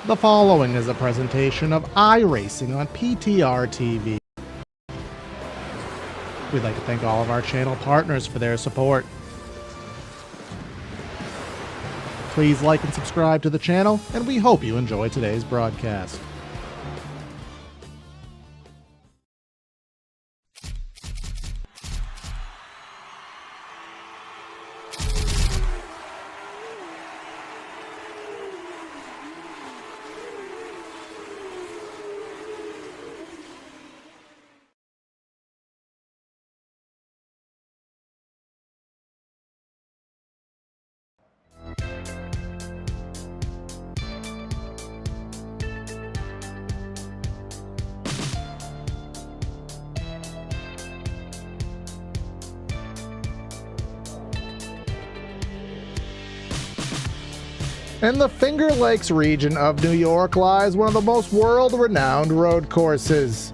The following is a presentation of iRacing on PTR TV. We'd like to thank all of our channel partners for their support. Please like and subscribe to the channel, and we hope you enjoy today's broadcast. In the Finger Lakes region of New York lies one of the most world-renowned road courses.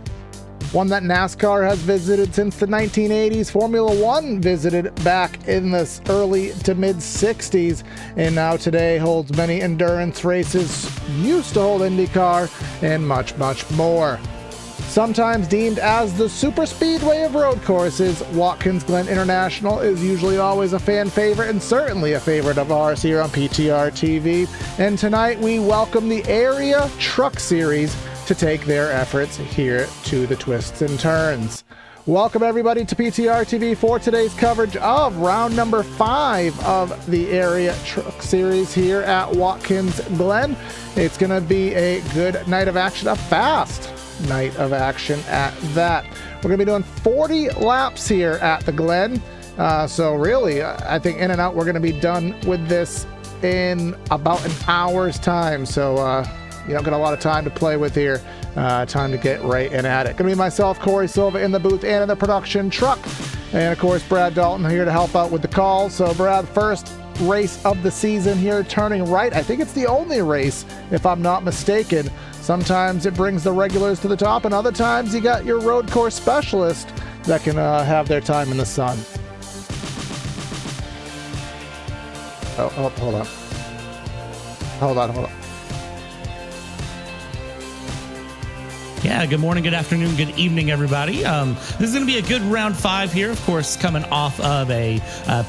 One that NASCAR has visited since the 1980s, Formula One visited back in the early to mid-60s, and now today holds many endurance races, used to hold IndyCar, and much, much more. Sometimes deemed as the super speedway of road courses, Watkins Glen International is usually always a fan favorite and certainly a favorite of ours here on PTR TV. And tonight we welcome the Area Truck Series to take their efforts here to the twists and turns. Welcome everybody to PTR TV for today's coverage of round number 5 of the Area Truck Series here at Watkins Glen. It's going to be a good night of action, a fast night of action at that. We're going to be doing 40 laps here at the Glen. So really, I think in and out, we're going to be done with this in about an hour's time. So, got a lot of time to play with here. Time to get right in at it. Going to be myself, Corey Silva, in the booth and in the production truck. And of course, Brad Dalton here to help out with the call. So Brad, first race of the season here, turning right. I think it's the only race, if I'm not mistaken. Sometimes it brings the regulars to the top, and other times you got your road course specialist that can have their time in the sun. Oh, hold on. Hold on. Yeah, good morning, good afternoon, good evening, everybody. This is going to be a good round 5 here, of course, coming off of a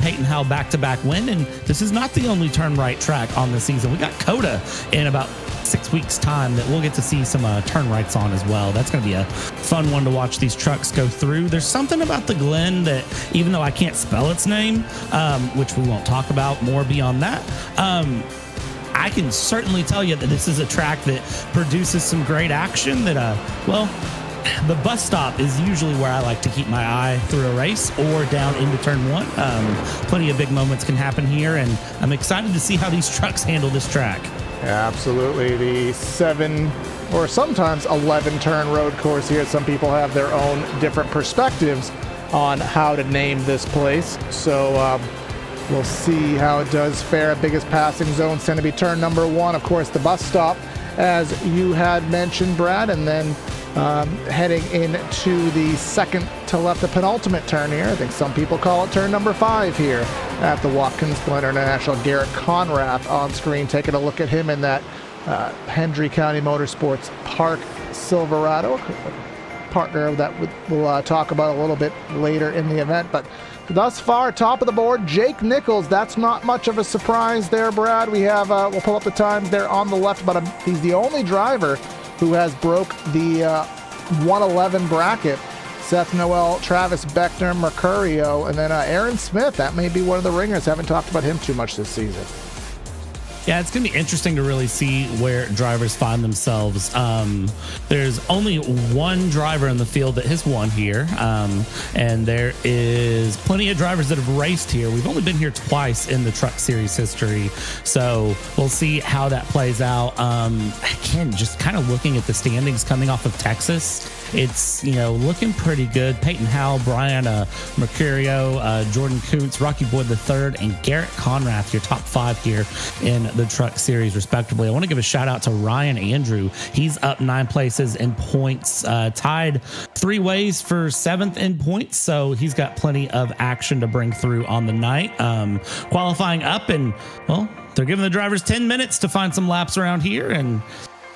Peyton Howell back-to-back win, and this is not the only turn right track on the season. We got Coda in about 6 weeks' time that we'll get to see some turn rights on as well. That's going to be a fun one to watch these trucks go through. There's something about the Glen that, even though I can't spell its name, which we won't talk about more beyond that, I can certainly tell you that this is a track that produces some great action that, the bus stop is usually where I like to keep my eye through a race or down into turn 1. Plenty of big moments can happen here, and I'm excited to see how these trucks handle this track. Absolutely. The 7 or sometimes 11 turn road course here. Some people have their own different perspectives on how to name this place. So, we'll see how it does fare. Biggest passing zones tend to be turn number 1, of course, the bus stop, as you had mentioned, Brad, and then heading into the second to left, the penultimate turn here. I think some people call it turn number 5 here at the Watkins Glen International. Garrett Conrath on screen, taking a look at him in that Hendry County Motorsports Park Silverado, partner that we'll talk about a little bit later in the event. But thus far, top of the board, Jake Nichols. That's not much of a surprise there, Brad. We have, we'll pull up the times there on the left, but he's the only driver who has broke the 111 bracket. Seth Noel, Travis Beckner, Mercurio, and then Aaron Smith. That may be one of the ringers. Haven't talked about him too much this season. Yeah, it's going to be interesting to really see where drivers find themselves. There's only one driver in the field that has won here, and there is plenty of drivers that have raced here. We've only been here twice in the Truck Series history, so we'll see how that plays out. Again, just kind of looking at the standings coming off of Texas, it's, looking pretty good. Peyton Howell, Brian Mercurio, Jordan Kuntz, Rocky Boyd III, and Garrett Conrath, your top 5 here in the Truck Series, respectively. I want to give a shout out to Ryan Andrew. He's up 9 places in points, tied 3 ways for 7th in points, so he's got plenty of action to bring through on the night. Qualifying up, and, well, they're giving the drivers 10 minutes to find some laps around here, and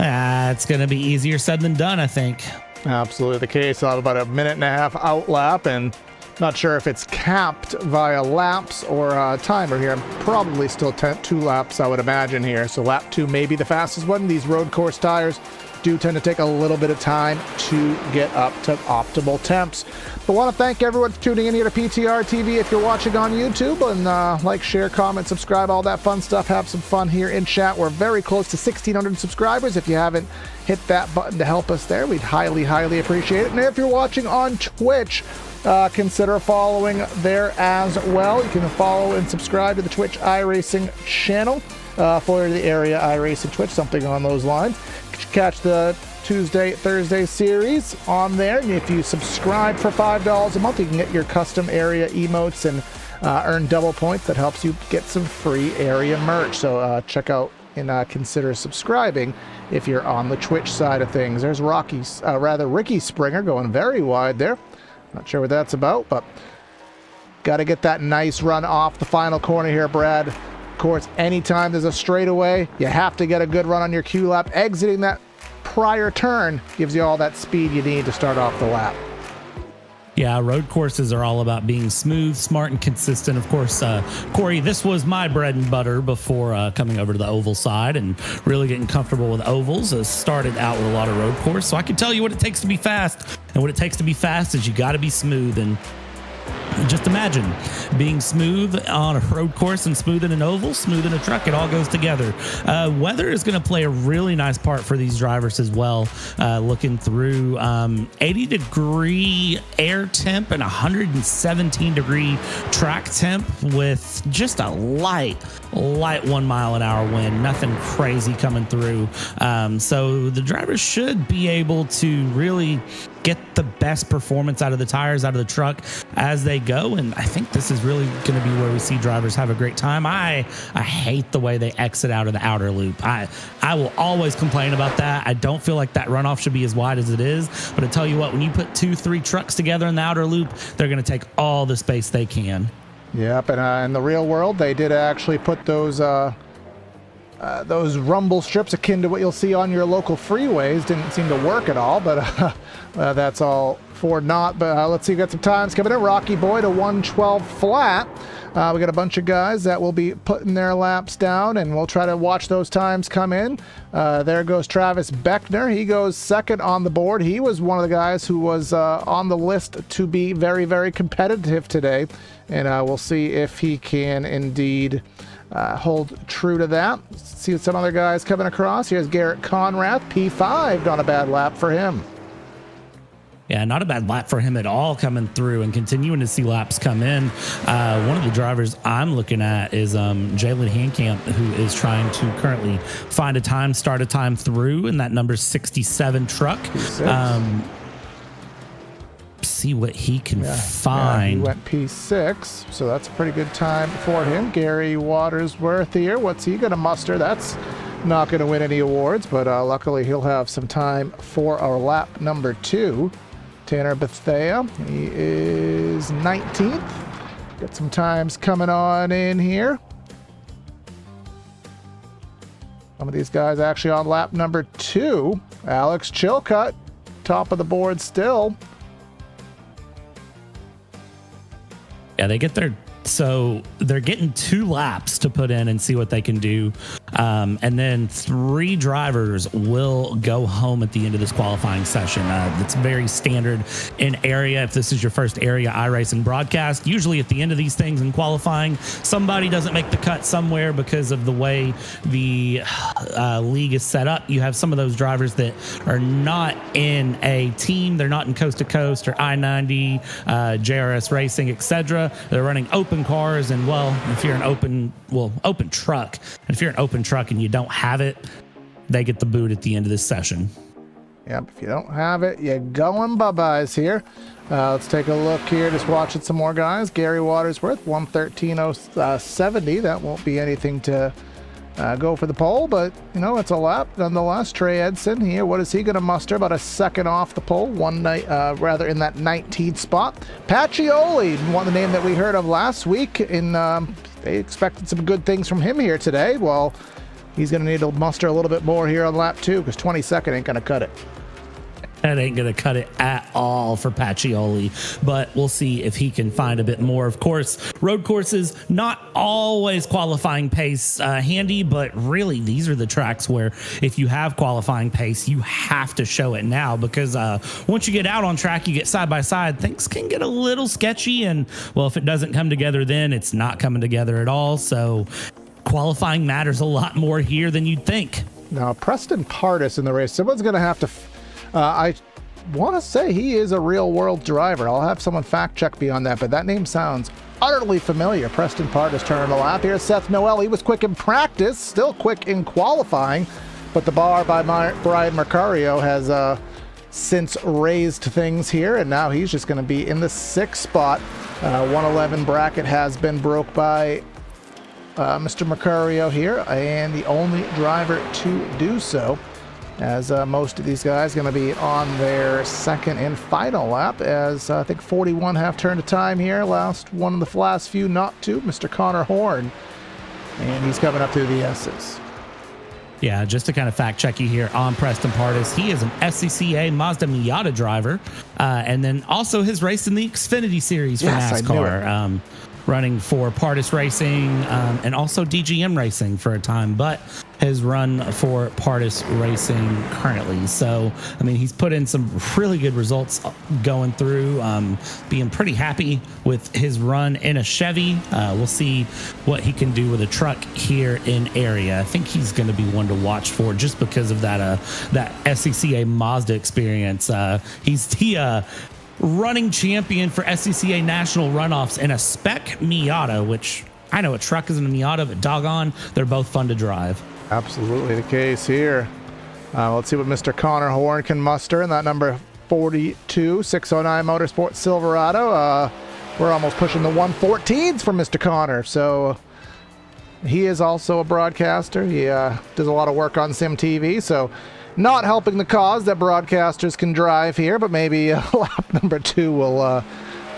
It's going to be easier said than done, I think. Absolutely the case. I'll have about a minute and a half out lap, and not sure if it's capped via laps or timer here. I'm probably still 2 laps, I would imagine here. So lap 2 may be the fastest one. These road course tires do tend to take a little bit of time to get up to optimal temps. But want to thank everyone for tuning in here to PTR TV. If you're watching on YouTube, and like, share, comment, subscribe, all that fun stuff. Have some fun here in chat. We're very close to 1,600 subscribers. If you haven't hit that button to help us there, we'd highly, highly appreciate it. And if you're watching on Twitch, consider following there as well. You can follow and subscribe to the Twitch iRacing channel for the area iRacing Twitch, something on those lines. Catch the Tuesday, Thursday series on there. And if you subscribe for $5 a month, you can get your custom area emotes and earn double points. That helps you get some free area merch. So check out and consider subscribing if you're on the Twitch side of things. There's Ricky Springer going very wide there. Not sure what that's about, but got to get that nice run off the final corner here, Brad. Of course, anytime there's a straightaway, you have to get a good run on your Q lap. Exiting that prior turn gives you all that speed you need to start off the lap. Yeah, road courses are all about being smooth, smart, and consistent. Of course, Corey, this was my bread and butter before coming over to the oval side and really getting comfortable with ovals. I started out with a lot of road course, so I can tell you what it takes to be fast. And what it takes to be fast is you got to be smooth. And just imagine being smooth on a road course and smooth in an oval, smooth in a truck. It all goes together. Weather is going to play a really nice part for these drivers as well. Looking through 80-degree air temp and 117-degree track temp with just a light 1 mile an hour wind. Nothing crazy coming through. So the drivers should be able to really get the best performance out of the tires, out of the truck as they go. And I think this is really going to be where we see drivers have a great time. I hate the way they exit out of the outer loop. I will always complain about that. I don't feel like that runoff should be as wide as it is. But I tell you what, when you put 2-3 trucks together in the outer loop, they're going to take all the space they can. Yep, and in the real world, they did actually put those rumble strips akin to what you'll see on your local freeways. Didn't seem to work at all, but that's all for naught. But let's see, we got some times coming in. Rocky Boy to 112 flat. We got a bunch of guys that will be putting their laps down, and we'll try to watch those times come in. There goes Travis Beckner. He goes second on the board. He was one of the guys who was on the list to be very, very competitive today, and we'll see if he can indeed hold true to that. See some other guys coming across. Here's Garrett Conrath, P5, not a bad lap for him. Yeah, not a bad lap for him at all, coming through and continuing to see laps come in. One of the drivers I'm looking at is Jalen Handcamp, who is trying to currently find a time, start a time through in that number 67 truck. See what he can find. He went P6, so that's a pretty good time for him. Gary Watersworth here. What's he going to muster? That's not going to win any awards, but luckily he'll have some time for our lap number 2. Tanner Bethea, he is 19th. Got some times coming on in here. Some of these guys actually on lap number 2. Alex Chilcutt, top of the board still. Yeah, they get their, so they're getting 2 laps to put in and see what they can do. And then 3 drivers will go home at the end of this qualifying session. That's very standard in area. If this is your first area iRacing broadcast, usually at the end of these things in qualifying, somebody doesn't make the cut somewhere because of the way the league is set up. You have some of those drivers that are not in a team. They're not in Coast to Coast or I-90, JRS Racing, etc. They're running open cars. And well, if you're an open truck, and if you're an open truck and you don't have it, they get the boot at the end of this session. Yep, if you don't have it, you're going bye-byes here. Let's take a look here, just watching some more guys. Gary Watersworth, 113.070. That won't be anything to go for the pole, but, you know, it's a lap nonetheless. Trey Edson here, what is he going to muster? About a second off the pole, in that 19th spot. Pacioli, the name that we heard of last week, they expected some good things from him here today. Well, he's going to need to muster a little bit more here on lap 2 because 22nd ain't going to cut it. That ain't going to cut it at all for Pacioli, but we'll see if he can find a bit more. Of course, road courses, not always qualifying pace handy, but really these are the tracks where if you have qualifying pace, you have to show it now because once you get out on track, you get side by side, things can get a little sketchy. And well, if it doesn't come together, then it's not coming together at all. So qualifying matters a lot more here than you'd think. Now, Preston Pardus in the race, someone's going to have to... I want to say he is a real-world driver. I'll have someone fact-check me on that, but that name sounds utterly familiar. Preston Pardus turning the lap. Here's Seth Noel. He was quick in practice, still quick in qualifying, but the bar by Brian Mercario has since raised things here, and now he's just going to be in the 6th spot. 111 bracket has been broke by Mr. Mercario here, and the only driver to do so, as most of these guys going to be on their 2nd and final lap, as I think 41 have turned to time here. Last one of the last few not to, Mr. Connor Horn, and he's coming up through the S's. Yeah, just to kind of fact check you here on Preston Pardus, he is an SCCA Mazda Miata driver, and then also his race in the Xfinity Series for NASCAR. Running for Pardus Racing and also DGM Racing for a time, but has run for Pardus Racing currently. So, I mean, he's put in some really good results going through, being pretty happy with his run in a Chevy. We'll see what he can do with a truck here in area. I think he's going to be one to watch for just because of that SCCA Mazda experience. He's the running champion for SCCA national runoffs in a spec Miata, which I know a truck isn't a Miata, but doggone, they're both fun to drive. Absolutely the case here. Let's see what Mr. Connor Horn can muster in that number 42 609 Motorsports Silverado. We're almost pushing the 114s for Mr. Connor, so he is also a broadcaster. He does a lot of work on Sim TV, so not helping the cause that broadcasters can drive here, but maybe lap number 2 will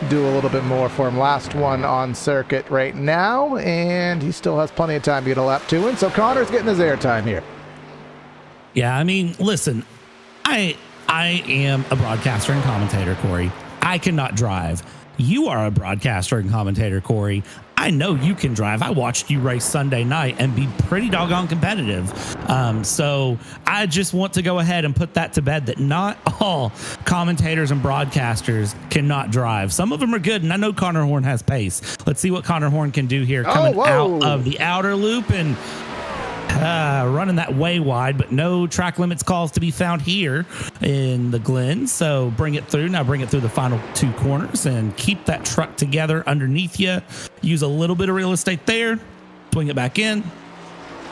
do a little bit more for him. Last one on circuit right now, and he still has plenty of time to get a lap 2 in, so Connor's getting his airtime here. Yeah, I mean, listen, I am a broadcaster and commentator, Corey. I cannot drive. You are a broadcaster and commentator, Corey. I know you can drive. I watched you race Sunday night and be pretty doggone competitive. So I just want to go ahead and put that to bed that not all commentators and broadcasters cannot drive. Some of them are good, and I know Connor Horn has pace. Let's see what Connor Horn can do here coming out of the outer loop and running that way wide, but no track limits calls to be found here in the Glen. So bring it through. Now bring it through the final 2 corners and keep that truck together underneath you. Use a little bit of real estate there. Swing it back in.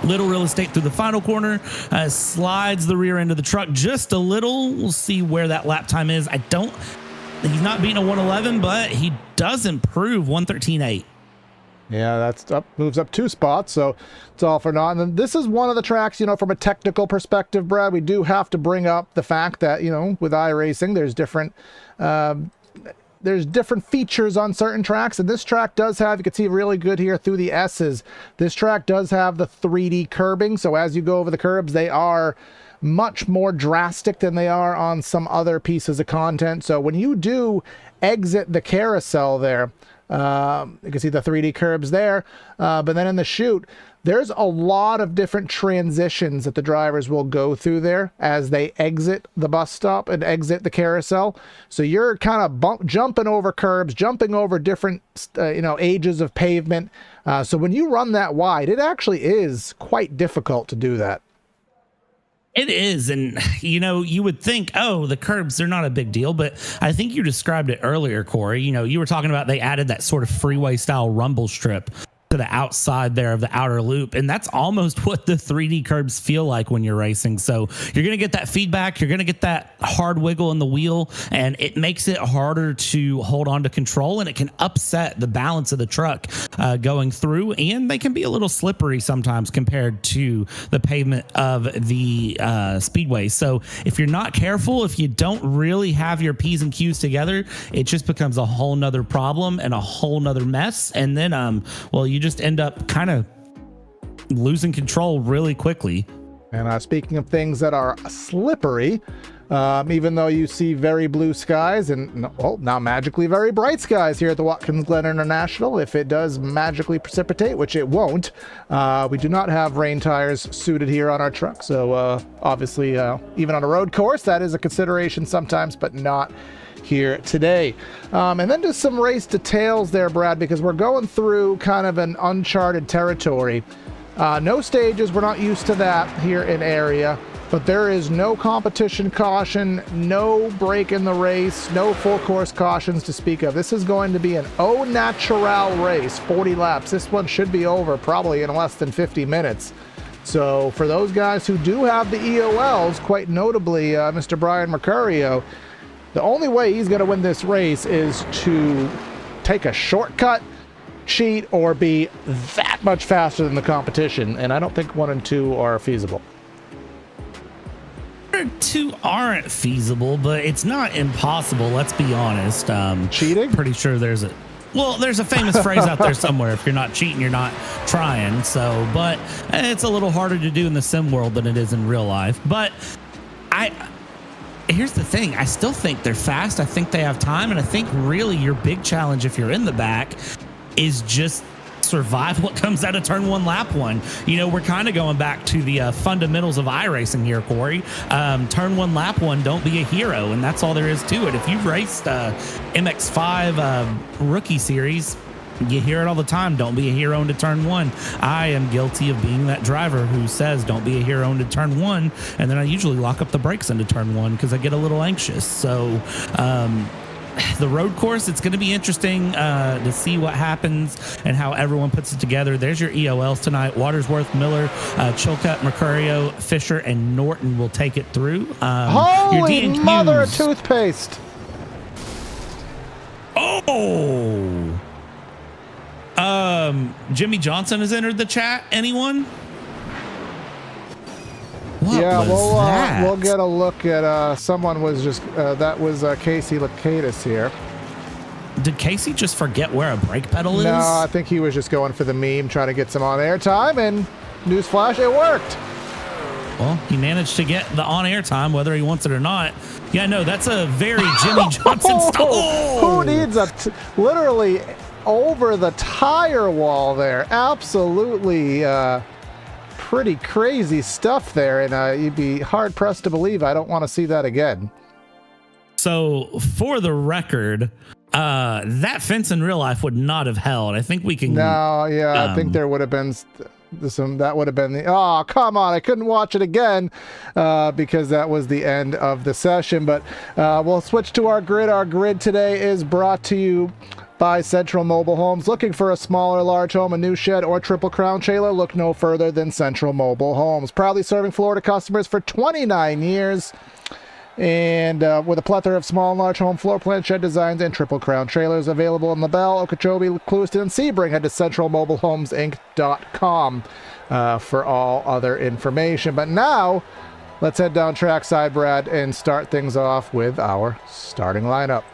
Little real estate through the final corner. Slides the rear end of the truck just a little. We'll see where that lap time is. He's not beating a 111, but he does improve 113.8. Yeah, that's up, moves up 2 spots, so it's all for naught. And then this is one of the tracks, from a technical perspective, Brad, we do have to bring up the fact that, with iRacing, there's different features on certain tracks, and this track does have, you can see really good here through the S's, this track does have the 3D curbing, so as you go over the curbs, they are much more drastic than they are on some other pieces of content. So when you do exit the carousel there, you can see the 3D curbs there, but then in the chute, there's a lot of different transitions that the drivers will go through there as they exit the bus stop and exit the carousel. So you're kind of jumping over curbs, jumping over different, ages of pavement. So when you run that wide, it actually is quite difficult to do that. It is. And, you would think, the curbs, they're not a big deal. But I think you described it earlier, Corey. You were talking about they added that sort of freeway style rumble strip to the outside there of the outer loop. And that's almost what the 3D curbs feel like when you're racing. So you're going to get that feedback. You're going to get that hard wiggle in the wheel, and it makes it harder to hold on to control, and it can upset the balance of the truck going through. And they can be a little slippery sometimes compared to the pavement of the speedway. So if you're not careful, if you don't really have your P's and Q's together, it just becomes a whole nother problem and a whole nother mess. And then, you just end up kind of losing control really quickly. And speaking of things that are slippery, even though you see very blue skies and, well, now magically very bright skies here at the Watkins Glen International, if it does magically precipitate, which it won't, we do not have rain tires suited here on our truck. So obviously, even on a road course, that is a consideration sometimes, but not here today. And then just some race details there, Brad, because we're going through kind of an uncharted territory. No stages, we're not used to that here in area, but there is no competition caution, no break in the race, no full course cautions to speak of. This is going to be an au natural race, 40 laps. This one should be over probably in less than 50 minutes. So for those guys who do have the EOLs, quite notably Mr. Brian Mercurio, the only way he's going to win this race is to take a shortcut, cheat, or be that much faster than the competition, and I don't think 1 and 2 are feasible. 2 aren't feasible, but it's not impossible. Let's be honest. Cheating? Pretty sure there's a famous phrase out there somewhere. If you're not cheating, you're not trying. So, but it's a little harder to do in the sim world than it is in real life. But here's the thing. I still think they're fast. I think they have time, and I think really your big challenge if you're in the back is just survive what comes out of turn 1, lap 1. You know, we're kind of going back to the fundamentals of iRacing here, Corey. Turn 1, lap 1, don't be a hero, and that's all there is to it. If you've raced MX5 rookie series, you hear it all the time. Don't be a hero into turn 1. I am guilty of being that driver who says don't be a hero into turn 1, and then I usually lock up the brakes into turn 1 because I get a little anxious. So the road course, it's going to be interesting to see what happens and how everyone puts it together. There's your EOLs tonight. Watersworth, Miller, Chilcutt, Mercurio, Fisher, and Norton will take it through. Holy mother of toothpaste. Oh! Jimmy Johnson has entered the chat. Anyone? What was we'll get a look at someone was just that was Casey Lakatis here. Did Casey just forget where a brake pedal is? No, I think he was just going for the meme, trying to get some on-air time, and newsflash, it worked. Well, he managed to get the on-air time, whether he wants it or not. Yeah, no, that's a very Jimmy Johnson style. Who needs literally over the tire wall there? Absolutely pretty crazy stuff there, and you'd be hard-pressed to believe I don't want to see that again. So, for the record, that fence in real life would not have held. I think we can... No, yeah, I think there would have been... that would have been the... Oh, come on, I couldn't watch it again because that was the end of the session. But we'll switch to our grid. Our grid today is brought to you by Central Mobile Homes. Looking for a smaller, large home, a new shed, or triple crown trailer? Look no further than Central Mobile Homes. Proudly serving Florida customers for 29 years. And with a plethora of small and large home floor plan, shed designs, and triple crown trailers available in LaBelle, Okeechobee, Clewiston, and Sebring. Head to centralmobilehomeinc.com for all other information. But now, let's head down trackside, Brad, and start things off with our starting lineup.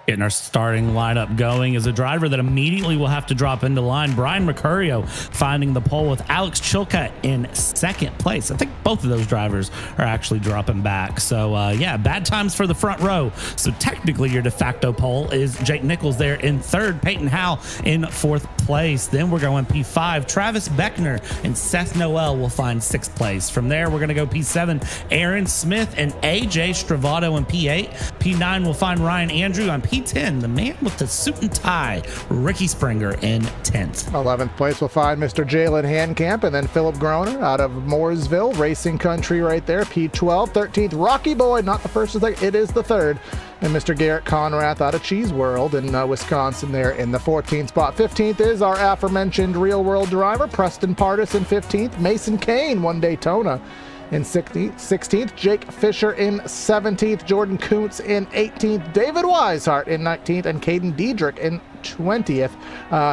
Getting our starting lineup going is a driver that immediately will have to drop into line. Brian Mercurio finding the pole with Alex Chilcutt in second place. I think both of those drivers are actually dropping back. So, yeah, bad times for the front row. So technically your de facto pole is Jake Nichols there in third, Peyton Howe in fourth place. Then we're going P5. Travis Beckner and Seth Noel will find sixth place. From there, we're going to go P7. Aaron Smith and AJ Stravato in P8. P9 will find Ryan Andrew on P10, the man with the suit and tie, Ricky Springer in 10th. 11th place will find Mr. Jalen Handcamp, and then Philip Groner out of Mooresville, racing country right there, P12. 13th, Rocky Boy, not the first or second, it is the third. And Mr. Garrett Conrath out of Cheese World in Wisconsin there in the 14th spot. 15th is our aforementioned real world driver, Preston Pardis in 15th. Mason Kane won Daytona in 16th, Jake Fisher in 17th, Jordan Kuntz in 18th, David Weishart in 19th, and Caden Diedrich in 20th.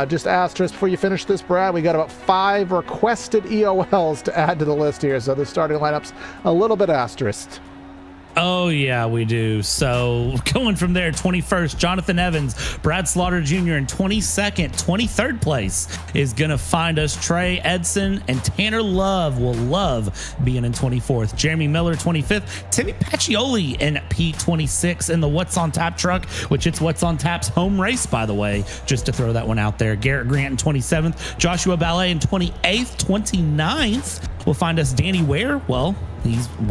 Just asterisk before you finish this, Brad, we got about 5 requested EOLs to add to the list here, so the starting lineup's a little bit asterisked. Oh, yeah, we do. So going from there, 21st, Jonathan Evans, Brad Slaughter Jr. in 22nd, 23rd place is going to find us Trey Edson, and Tanner Love will love being in 24th. Jeremy Miller, 25th. Timmy Pacioli in P26 in the What's on Tap truck, which it's What's on Tap's home race, by the way, just to throw that one out there. Garrett Grant in 27th, Joshua Ballet in 28th, 29th. We'll find us Danny Ware. Well, he's in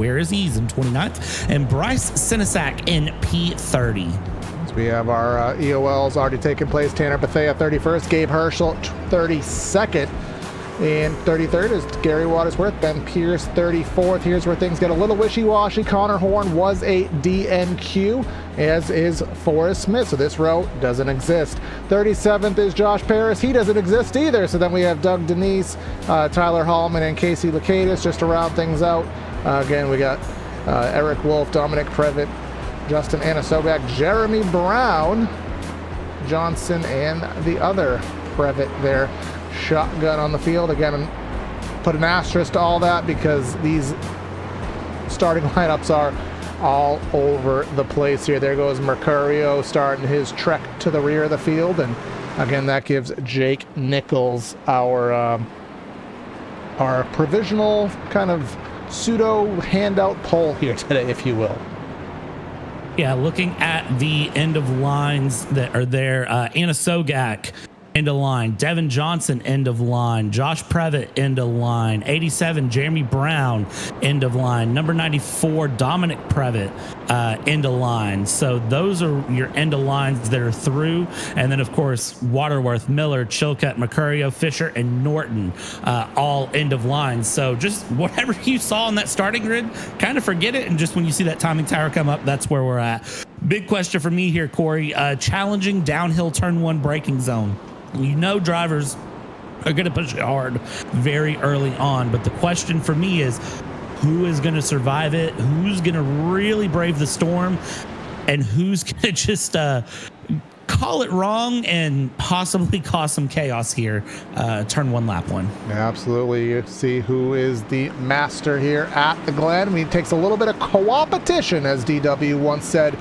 29th, and Bryce Sinisak in P30. So we have our EOLs already taking place. Tanner Bethea 31st, Gabe Herschel 32nd, and 33rd is Gary Watersworth, Ben Pierce 34th. Here's where things get a little wishy-washy. Connor Horn was a DNQ, as is Forrest Smith, so this row doesn't exist. 37th is Josh Paris. He doesn't exist either. So then we have Doug Denise, Tyler Hallman, and Casey Lukaitis just to round things out. Again, we got Eric Wolf, Dominic Previtt, Justin Anasobak, Jeremy Brown, Johnson, and the other Previtt there. Shotgun on the field. Again, put an asterisk to all that because these starting lineups are all over the place here. There goes Mercurio starting his trek to the rear of the field. And again, that gives Jake Nichols our provisional kind of pseudo handout poll here today, if you will. Yeah, looking at the end of lines that are there, Anna Sogak, end of line. Devin Johnson, end of line. Josh Previtt, end of line. 87, Jeremy Brown, end of line. Number 94, Dominic Previtt, end of line. So those are your end of lines that are through. And then, of course, Waterworth, Miller, Chilcutt, Mercurio, Fisher, and Norton, all end of line. So just whatever you saw on that starting grid, kind of forget it. And just when you see that timing tower come up, that's where we're at. Big question for me here, Corey. Challenging downhill turn one braking zone. You know drivers are going to push it hard very early on, but the question for me is who is going to survive it, who's going to really brave the storm, and who's going to just call it wrong and possibly cause some chaos here. Turn one, lap one. Absolutely. You see who is the master here at the Glen. It takes a little bit of co-opetition, as DW once said.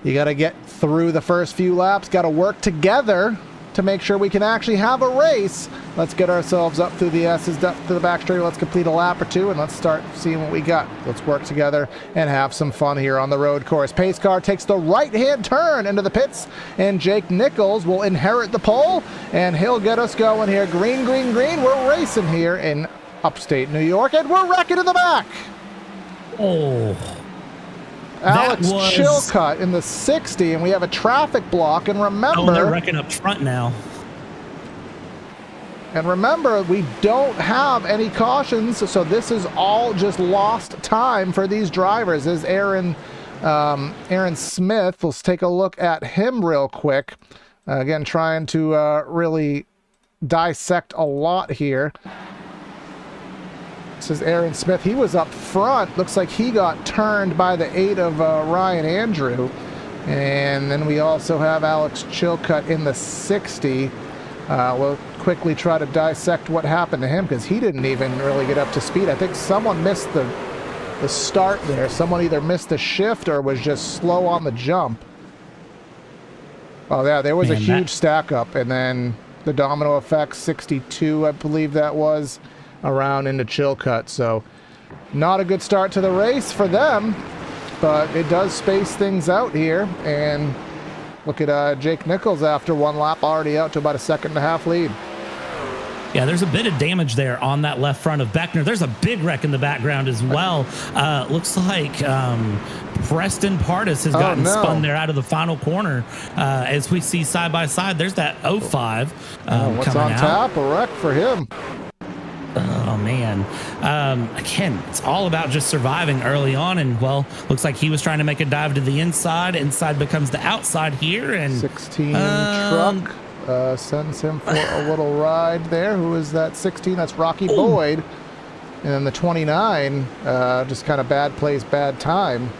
You got to get through the first few laps, got to work together to make sure we can actually have a race. Let's get ourselves up through the S's, up to the back straight. Let's complete a lap or two, and let's start seeing what we got. Let's work together and have some fun here on the road course. Pace car takes the right-hand turn into the pits, and Jake Nichols will inherit the pole, and he'll get us going here. Green, green, green. We're racing here in upstate New York, and we're wrecking in the back. Oh, Alex Chilcutt in the 60, and we have a traffic block. And remember, they're wrecking up front now. And remember, we don't have any cautions, so this is all just lost time for these drivers. As Aaron Smith, let's take a look at him real quick. Again, trying to really dissect a lot here. This is Aaron Smith. He was up front. Looks like he got turned by the 8 of Ryan Andrew. And then we also have Alex Chilcutt in the 60. We'll quickly try to dissect what happened to him because he didn't even really get up to speed. I think someone missed the start there. Someone either missed the shift or was just slow on the jump. Oh, yeah, there was a huge stack up. And then the domino effect, 62, I believe that was, around into Chilcutt. So not a good start to the race for them, but it does space things out here. And look at Jake Nichols after one lap, already out to about a 1.5 second lead. Yeah, there's a bit of damage there on that left front of Beckner. There's a big wreck in the background as well. Looks like Preston Pardis has gotten spun there out of the final corner. As we see side by side, there's that 05 what's coming on out. tap? A wreck for him. Oh, man. Again, it's all about just surviving early on. And, well, looks like he was trying to make a dive to the inside. Inside becomes the outside here. And 16 truck sends him for a little ride there. Who is that 16? That's Rocky Boyd. And then the 29, just kind of bad place, bad time.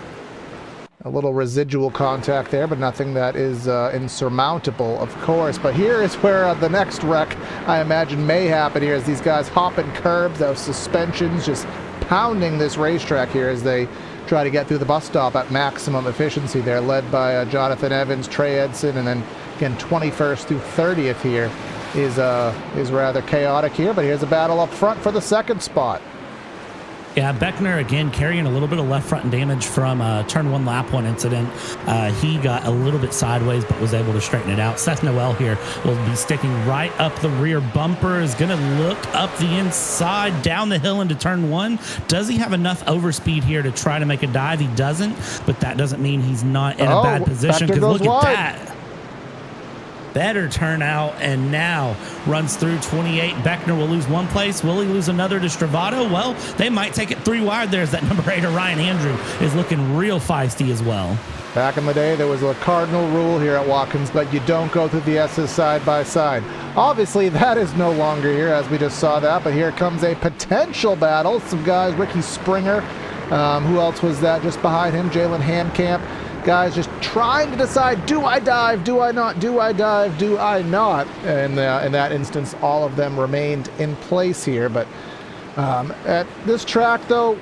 A little residual contact there, but nothing that is insurmountable, of course. But here is where the next wreck, I imagine, may happen here as these guys hopping curbs, those suspensions just pounding this racetrack here as they try to get through the bus stop at maximum efficiency there, led by Jonathan Evans, Trey Edson, and then again 21st through 30th here is rather chaotic here, but here's a battle up front for the second spot. Yeah, Beckner again carrying a little bit of left front damage from turn 1 lap 1 incident. He got a little bit sideways but was able to straighten it out. Seth Noel here will be sticking right up the rear bumper, is going to look up the inside, down the hill into turn 1. Does he have enough overspeed here to try to make a dive? He doesn't, but that doesn't mean he's not in a bad position, because look at that. Better turnout, and now runs through 28. Beckner will lose one place. Will he lose another to Stravato? Well, they might take it 3 wide. There's that number 8 of Ryan Andrew is looking real feisty as well. Back in the day, there was a cardinal rule here at Watkins, but you don't go through the S's side by side. Obviously, that is no longer here, as we just saw that, but here comes a potential battle. Some guys, Ricky Springer, who else was that just behind him? Jalen Handcamp. Guys just trying to decide, do I dive, do I not, do I dive, do I not? And in that instance, all of them remained in place here. But at this track, though,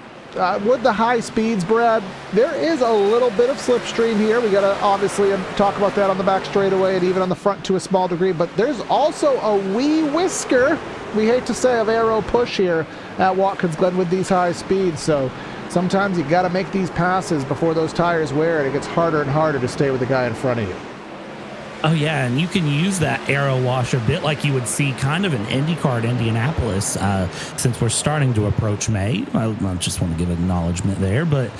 with the high speeds, Brad, there is a little bit of slipstream here. We got to obviously talk about that on the back straightaway and even on the front to a small degree. But there's also a wee whisker, we hate to say, of aero push here at Watkins Glen with these high speeds. So sometimes you got to make these passes before those tires wear, and it gets harder and harder to stay with the guy in front of you. Oh, yeah, and you can use that aero wash a bit like you would see kind of in IndyCar at Indianapolis, since we're starting to approach May. I just want to give acknowledgement there, but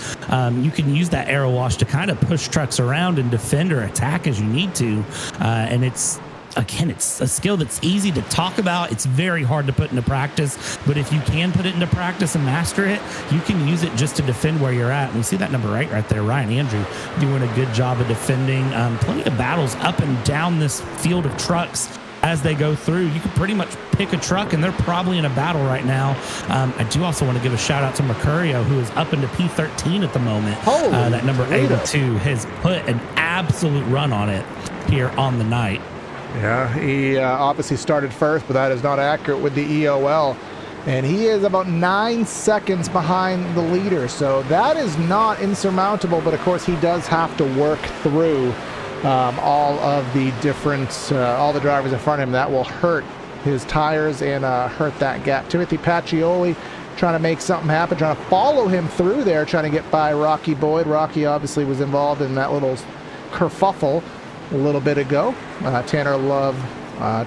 you can use that aero wash to kind of push trucks around and defend or attack as you need to, and it's a skill that's easy to talk about. It's very hard to put into practice, but if you can put it into practice and master it, you can use it just to defend where you're at. And we see that number 8 right there, Ryan Andrew, doing a good job of defending. Plenty of battles up and down this field of trucks as they go through. You can pretty much pick a truck and they're probably in a battle right now. I do also want to give a shout out to Mercurio, who is up into P13 at the moment. That number 82 has put an absolute run on it here on the night. Yeah, he obviously started first, but that is not accurate with the EOL. And he is about 9 seconds behind the leader. So that is not insurmountable, but of course he does have to work through all of the different, all the drivers in front of him. That will hurt his tires and hurt that gap. Timothy Pacioli trying to make something happen, trying to follow him through there, trying to get by Rocky Boyd. Rocky obviously was involved in that little kerfuffle a little bit ago. Tanner Love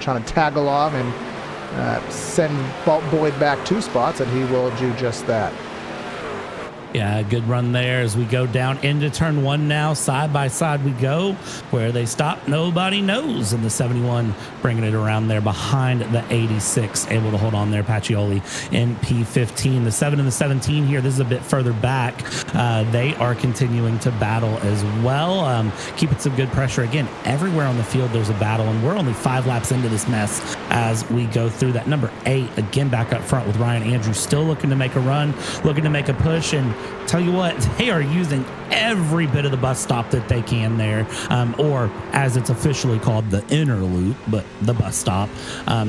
trying to tag along and send Boyd back 2 spots, and he will do just that. Yeah, good run there as we go down into turn 1 now. Side by side we go. Where they stop, nobody knows. And the 71 bringing it around there behind the 86. Able to hold on there, Pacioli in P15. The 7 and the 17 here, this is a bit further back. They are continuing to battle as well. Keeping some good pressure. Again, everywhere on the field there's a battle, and we're only 5 laps into this mess as we go through that. Number 8, again, back up front with Ryan Andrews, still looking to make a run, looking to make a push, and tell you what, they are using every bit of the bus stop that they can there, or as it's officially called, the inner loop, but the bus stop.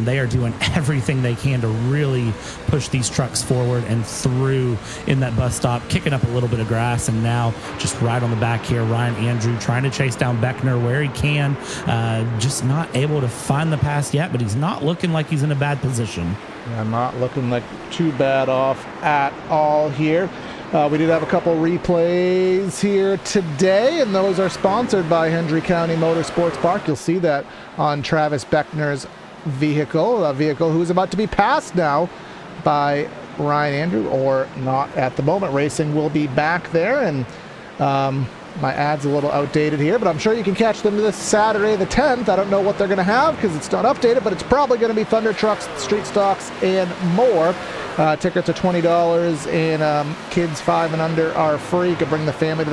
They are doing everything they can to really push these trucks forward and through in that bus stop, kicking up a little bit of grass, and now just right on the back here, Ryan Andrew trying to chase down Beckner where he can, just not able to find the pass yet, but he's not looking like he's in a bad position. Yeah, not looking like too bad off at all here. We did have a couple replays here today, and those are sponsored by Hendry County Motorsports Park. You'll see that on Travis Beckner's vehicle, a vehicle who is about to be passed now by Ryan Andrew, or not at the moment. Racing will be back there, and my ad's a little outdated here, but I'm sure you can catch them this Saturday the 10th. I don't know what they're going to have because it's not updated, but it's probably going to be Thunder Trucks, Street Stocks, and more. Tickets are $20, and kids 5 and under are free. You can bring the family to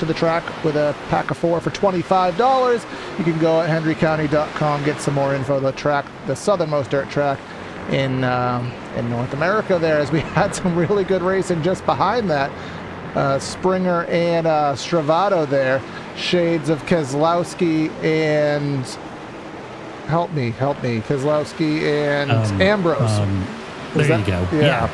the track with a pack of 4 for $25. You can go at henrycounty.com, get some more info. The track, the southernmost dirt track in North America there, as we had some really good racing just behind that. Springer and Stravato there. Shades of Keselowski and help me, Keselowski and Ambrose. There you go. Yeah.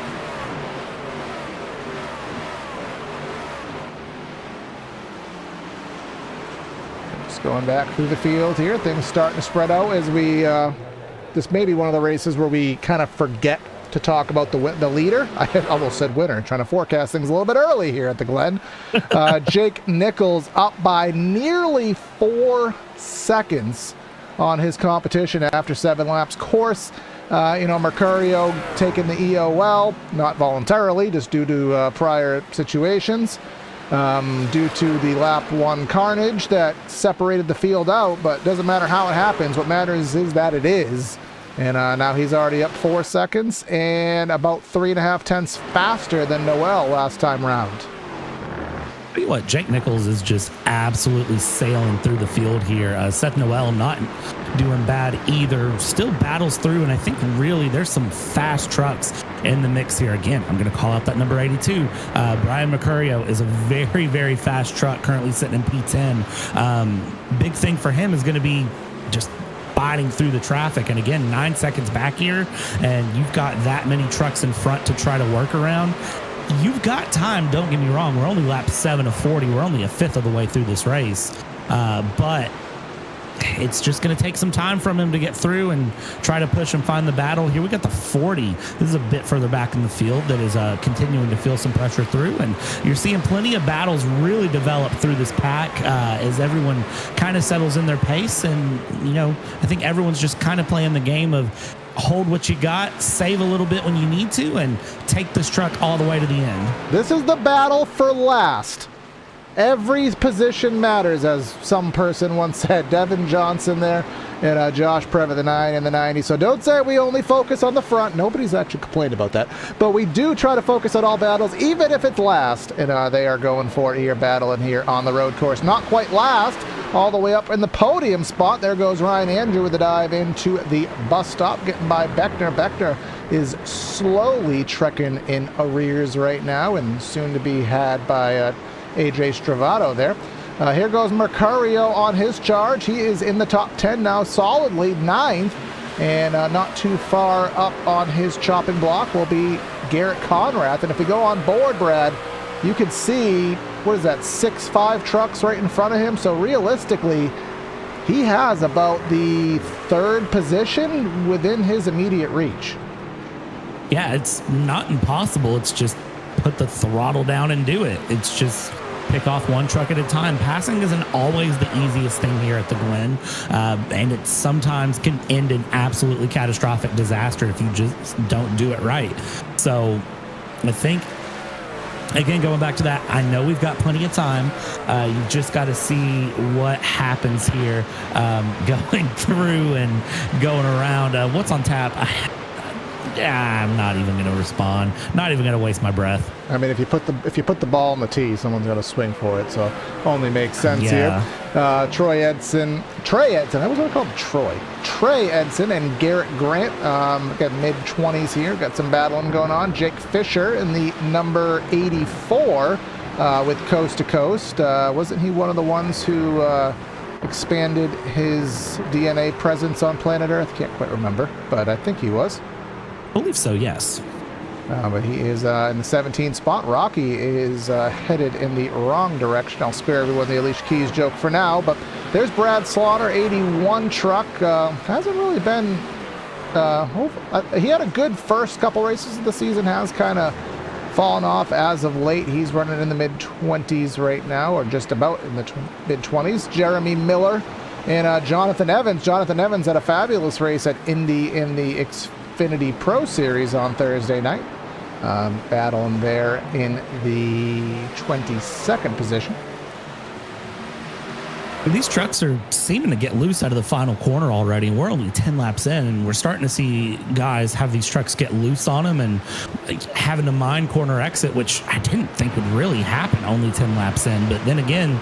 Just going back through the field here. Things starting to spread out as we, this may be one of the races where we kind of forget to talk about the leader. I almost said winner, trying to forecast things a little bit early here at the Glen. Jake Nichols up by nearly 4 seconds on his competition after 7 laps. Course, Mercurio taking the EOL, not voluntarily, just due to prior situations, due to the lap 1 carnage that separated the field out, but doesn't matter how it happens. What matters is that it is. And now he's already up 4 seconds and about 3.5 tenths faster than Noel last time round. Tell you what, Jake Nichols is just absolutely sailing through the field here. Seth Noel not doing bad either. Still battles through, and I think really there's some fast trucks in the mix here. Again, I'm going to call out that number 82. Brian Mercurio is a very, very fast truck currently sitting in P10. Big thing for him is going to be just fighting through the traffic. And again, 9 seconds back here, and you've got that many trucks in front to try to work around. You've got time, don't get me wrong. We're only lap 7 of 40. We're only a fifth of the way through this race. But it's just going to take some time from him to get through and try to push and find the battle. Here we got the 40. This is a bit further back in the field that is continuing to feel some pressure through. And you're seeing plenty of battles really develop through this pack as everyone kind of settles in their pace. And, I think everyone's just kind of playing the game of hold what you got, save a little bit when you need to, and take this truck all the way to the end. This is the battle for last. Every position matters, as some person once said. Devin Johnson there, and Josh Previtt, the 9 and the 90. So don't say we only focus on the front. Nobody's actually complained about that. But we do try to focus on all battles, even if it's last. And they are going for it here, battling here on the road course. Not quite last, all the way up in the podium spot. There goes Ryan Andrew with a dive into the bus stop, getting by Beckner. Beckner is slowly trekking in arrears right now, and soon to be had by AJ Stravato there. Here goes Mercurio on his charge. He is in the top 10 now, solidly 9th, and not too far up on his chopping block will be Garrett Conrath. And if we go on board, Brad, you can see, what is that, 6'5" trucks right in front of him. So realistically, he has about the 3rd position within his immediate reach. Yeah, it's not impossible. It's just put the throttle down and do it. It's just pick off one truck at a time. Passing isn't always the easiest thing here at the Glen, and it sometimes can end in absolutely catastrophic disaster if you just don't do it right. So I think, again, going back to that, I know we've got plenty of time. You've just got to see what happens here going through and going around. What's on tap? I'm not even going to respond. Not even going to waste my breath. I mean, if you put the ball on the tee, someone's going to swing for it. So only makes sense here. Trey Edson. I was going to call him Troy. Trey Edson and Garrett Grant. Got mid-20s here. Got some battling going on. Jake Fisher in the number 84 with Coast to Coast. Wasn't he one of the ones who expanded his DNA presence on planet Earth? Can't quite remember, but I think he was. I believe so, yes. But he is in the 17th spot. Rocky is headed in the wrong direction. I'll spare everyone the Alicia Keys joke for now. But there's Brad Slaughter, 81 truck. Hasn't really been... he had a good first couple races of the season. Has kind of fallen off as of late. He's running in the mid-20s right now, or just about in the mid-20s. Jeremy Miller and Jonathan Evans. Jonathan Evans had a fabulous race at Indy in the Xfinity Pro Series on Thursday night. Battling there in the 22nd position. These trucks are seeming to get loose out of the final corner already. We're only 10 laps in, and we're starting to see guys have these trucks get loose on them and having to mine corner exit, which I didn't think would really happen only 10 laps in. But then again,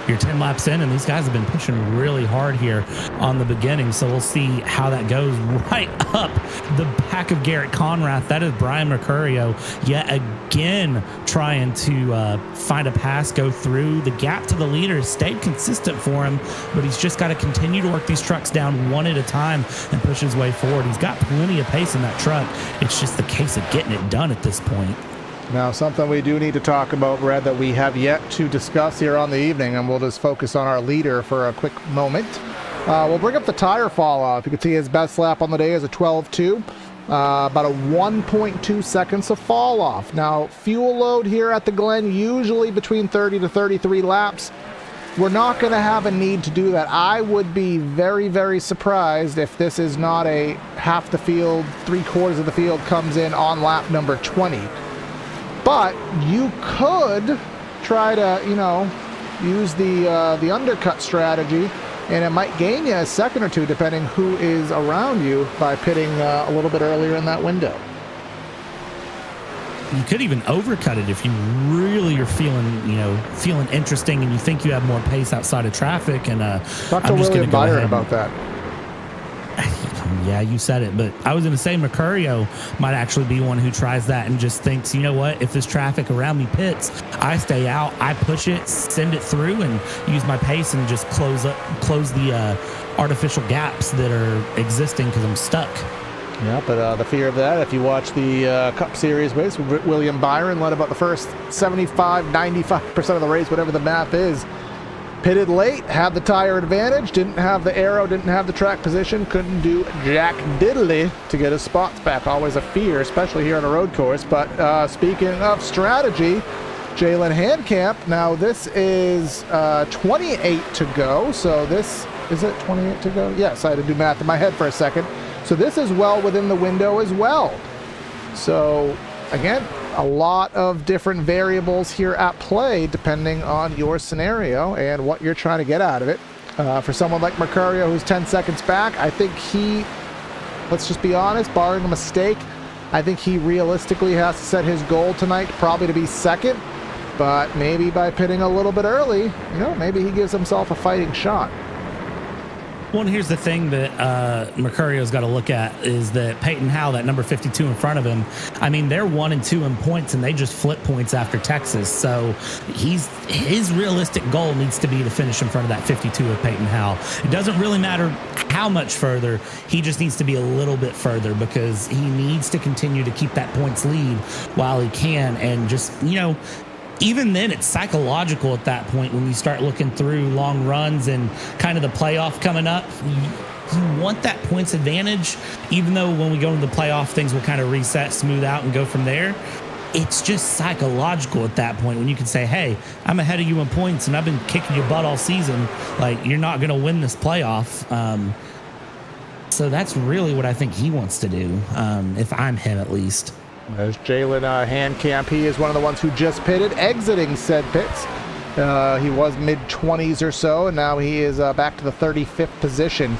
you're 10 laps in, and these guys have been pushing really hard here on the beginning. So we'll see how that goes. Right up the back of Garrett Conrath, that is Brian Mercurio yet again trying to find a pass, go through. The gap to the leader stayed consistent for him, but he's just got to continue to work these trucks down one at a time and push his way forward. He's got plenty of pace in that truck. It's just the case of getting it done at this point. Now, something we do need to talk about, Brad, that we have yet to discuss here on the evening, and we'll just focus on our leader for a quick moment. We'll bring up the tire fall off. You can see his best lap on the day is a 12.2. About a 1.2 seconds of fall off. Now, fuel load here at the Glen, usually between 30 to 33 laps. We're not going to have a need to do that. I would be very, very surprised if this is not a half the field, 3/4 of the field comes in on lap number 20. But you could try to, use the undercut strategy, and it might gain you a second or two depending who is around you by pitting a little bit earlier in that window. You could even overcut it if you really are feeling interesting and you think you have more pace outside of traffic. And talk to William Byron about that. Yeah, you said it, but I was going to say Mercurio might actually be one who tries that and just thinks, you know what, if this traffic around me pits, I stay out, I push it, send it through, and use my pace and just close the artificial gaps that are existing because I'm stuck. Yeah, but the fear of that, if you watch the Cup Series race, William Byron led about the first 75, 95% of the race, whatever the math is. Pitted late, had the tire advantage, didn't have the aero, didn't have the track position, couldn't do jack diddly to get his spots back. Always a fear, especially here on a road course. But speaking of strategy, Jalen Handcamp, now this is 28 to go. So this, is it 28 to go? Yes, I had to do math in my head for a second. So this is well within the window as well. So again, a lot of different variables here at play depending on your scenario and what you're trying to get out of it. For someone like Mercurio, who's 10 seconds back, I think let's just be honest, barring a mistake, I think he realistically has to set his goal tonight probably to be second, but maybe by pitting a little bit early, maybe he gives himself a fighting shot. Well, and here's the thing that Mercurio's got to look at is that Peyton Howe, that number 52 in front of him, I mean, they're 1 and 2 in points, and they just flip points after Texas. So his realistic goal needs to be to finish in front of that 52 of Peyton Howe. It doesn't really matter how much further. He just needs to be a little bit further because he needs to continue to keep that points lead while he can. And just, even then, it's psychological at that point when you start looking through long runs and kind of the playoff coming up. You want that points advantage, even though when we go into the playoff, things will kind of reset, smooth out, and go from there. It's just psychological at that point when you can say, hey, I'm ahead of you in points, and I've been kicking your butt all season. Like, you're not going to win this playoff. So that's really what I think he wants to do, if I'm him at least. There's Jalen Handcamp. He is one of the ones who just pitted, exiting said pits. He was mid-20s or so, and now he is back to the 35th position.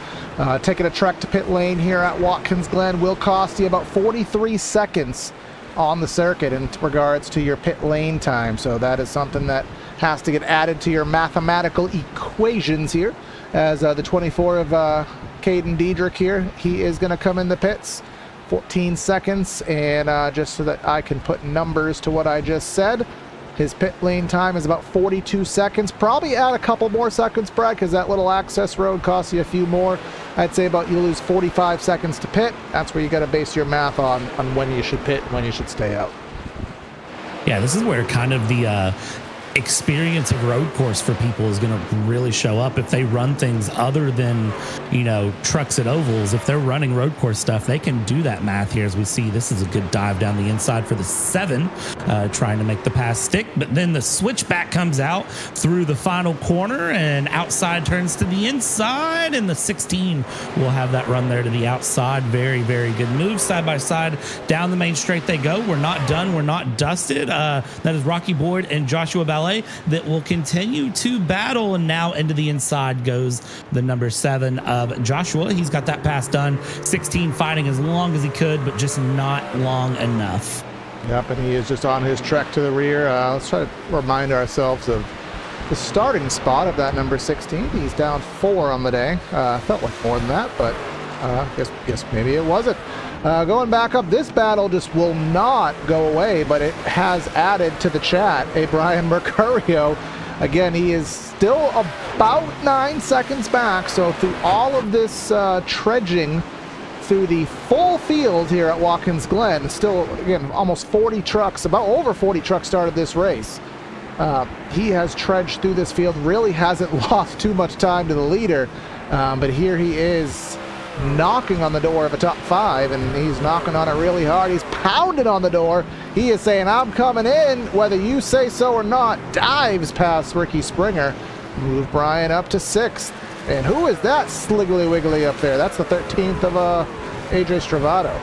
Taking a trek to pit lane here at Watkins Glen will cost you about 43 seconds on the circuit in regards to your pit lane time. So that is something that has to get added to your mathematical equations here. As the 24 of Caden Diedrich here, he is going to come in the pits. 14 seconds, and just so that I can put numbers to what I just said, his pit lane time is about 42 seconds. Probably add a couple more seconds, Brad, because that little access road costs you a few more. I'd say you lose 45 seconds to pit. That's where you got to base your math on when you should pit and when you should stay out. Yeah, this is where kind of the experience of road course for people is going to really show up. If they run things other than, trucks at ovals, if they're running road course stuff, they can do that math here. As we see, this is a good dive down the inside for the 7, trying to make the pass stick, but then the switchback comes out through the final corner and outside turns to the inside, and the 16 will have that run there to the outside. Very, very good move. Side by side down the main straight they go. We're not done. We're not dusted. That is Rocky Boyd and Joshua Ballet that will continue to battle, and now into the inside goes the number 7 of Joshua. He's got that pass done. 16 fighting as long as he could, but just not long enough. Yep, and he is just on his trek to the rear. Let's try to remind ourselves of the starting spot of that number 16. He's down 4 on the day. Felt like more than that, but guess maybe it wasn't. Going back up, this battle just will not go away, but it has added to the chat a Brian Mercurio. Again, he is still about 9 seconds back, so through all of this trudging through the full field here at Watkins Glen. Still, again, almost 40 trucks, about over 40 trucks started this race. He has trudged through this field, really hasn't lost too much time to the leader, but here he is knocking on the door of a top 5, and he's knocking on it really hard. He's pounding on the door. He is saying, I'm coming in, whether you say so or not. Dives past Ricky Springer. Move Brian up to 6th. And who is that sliggly wiggly up there? That's the 13th of AJ Stravato.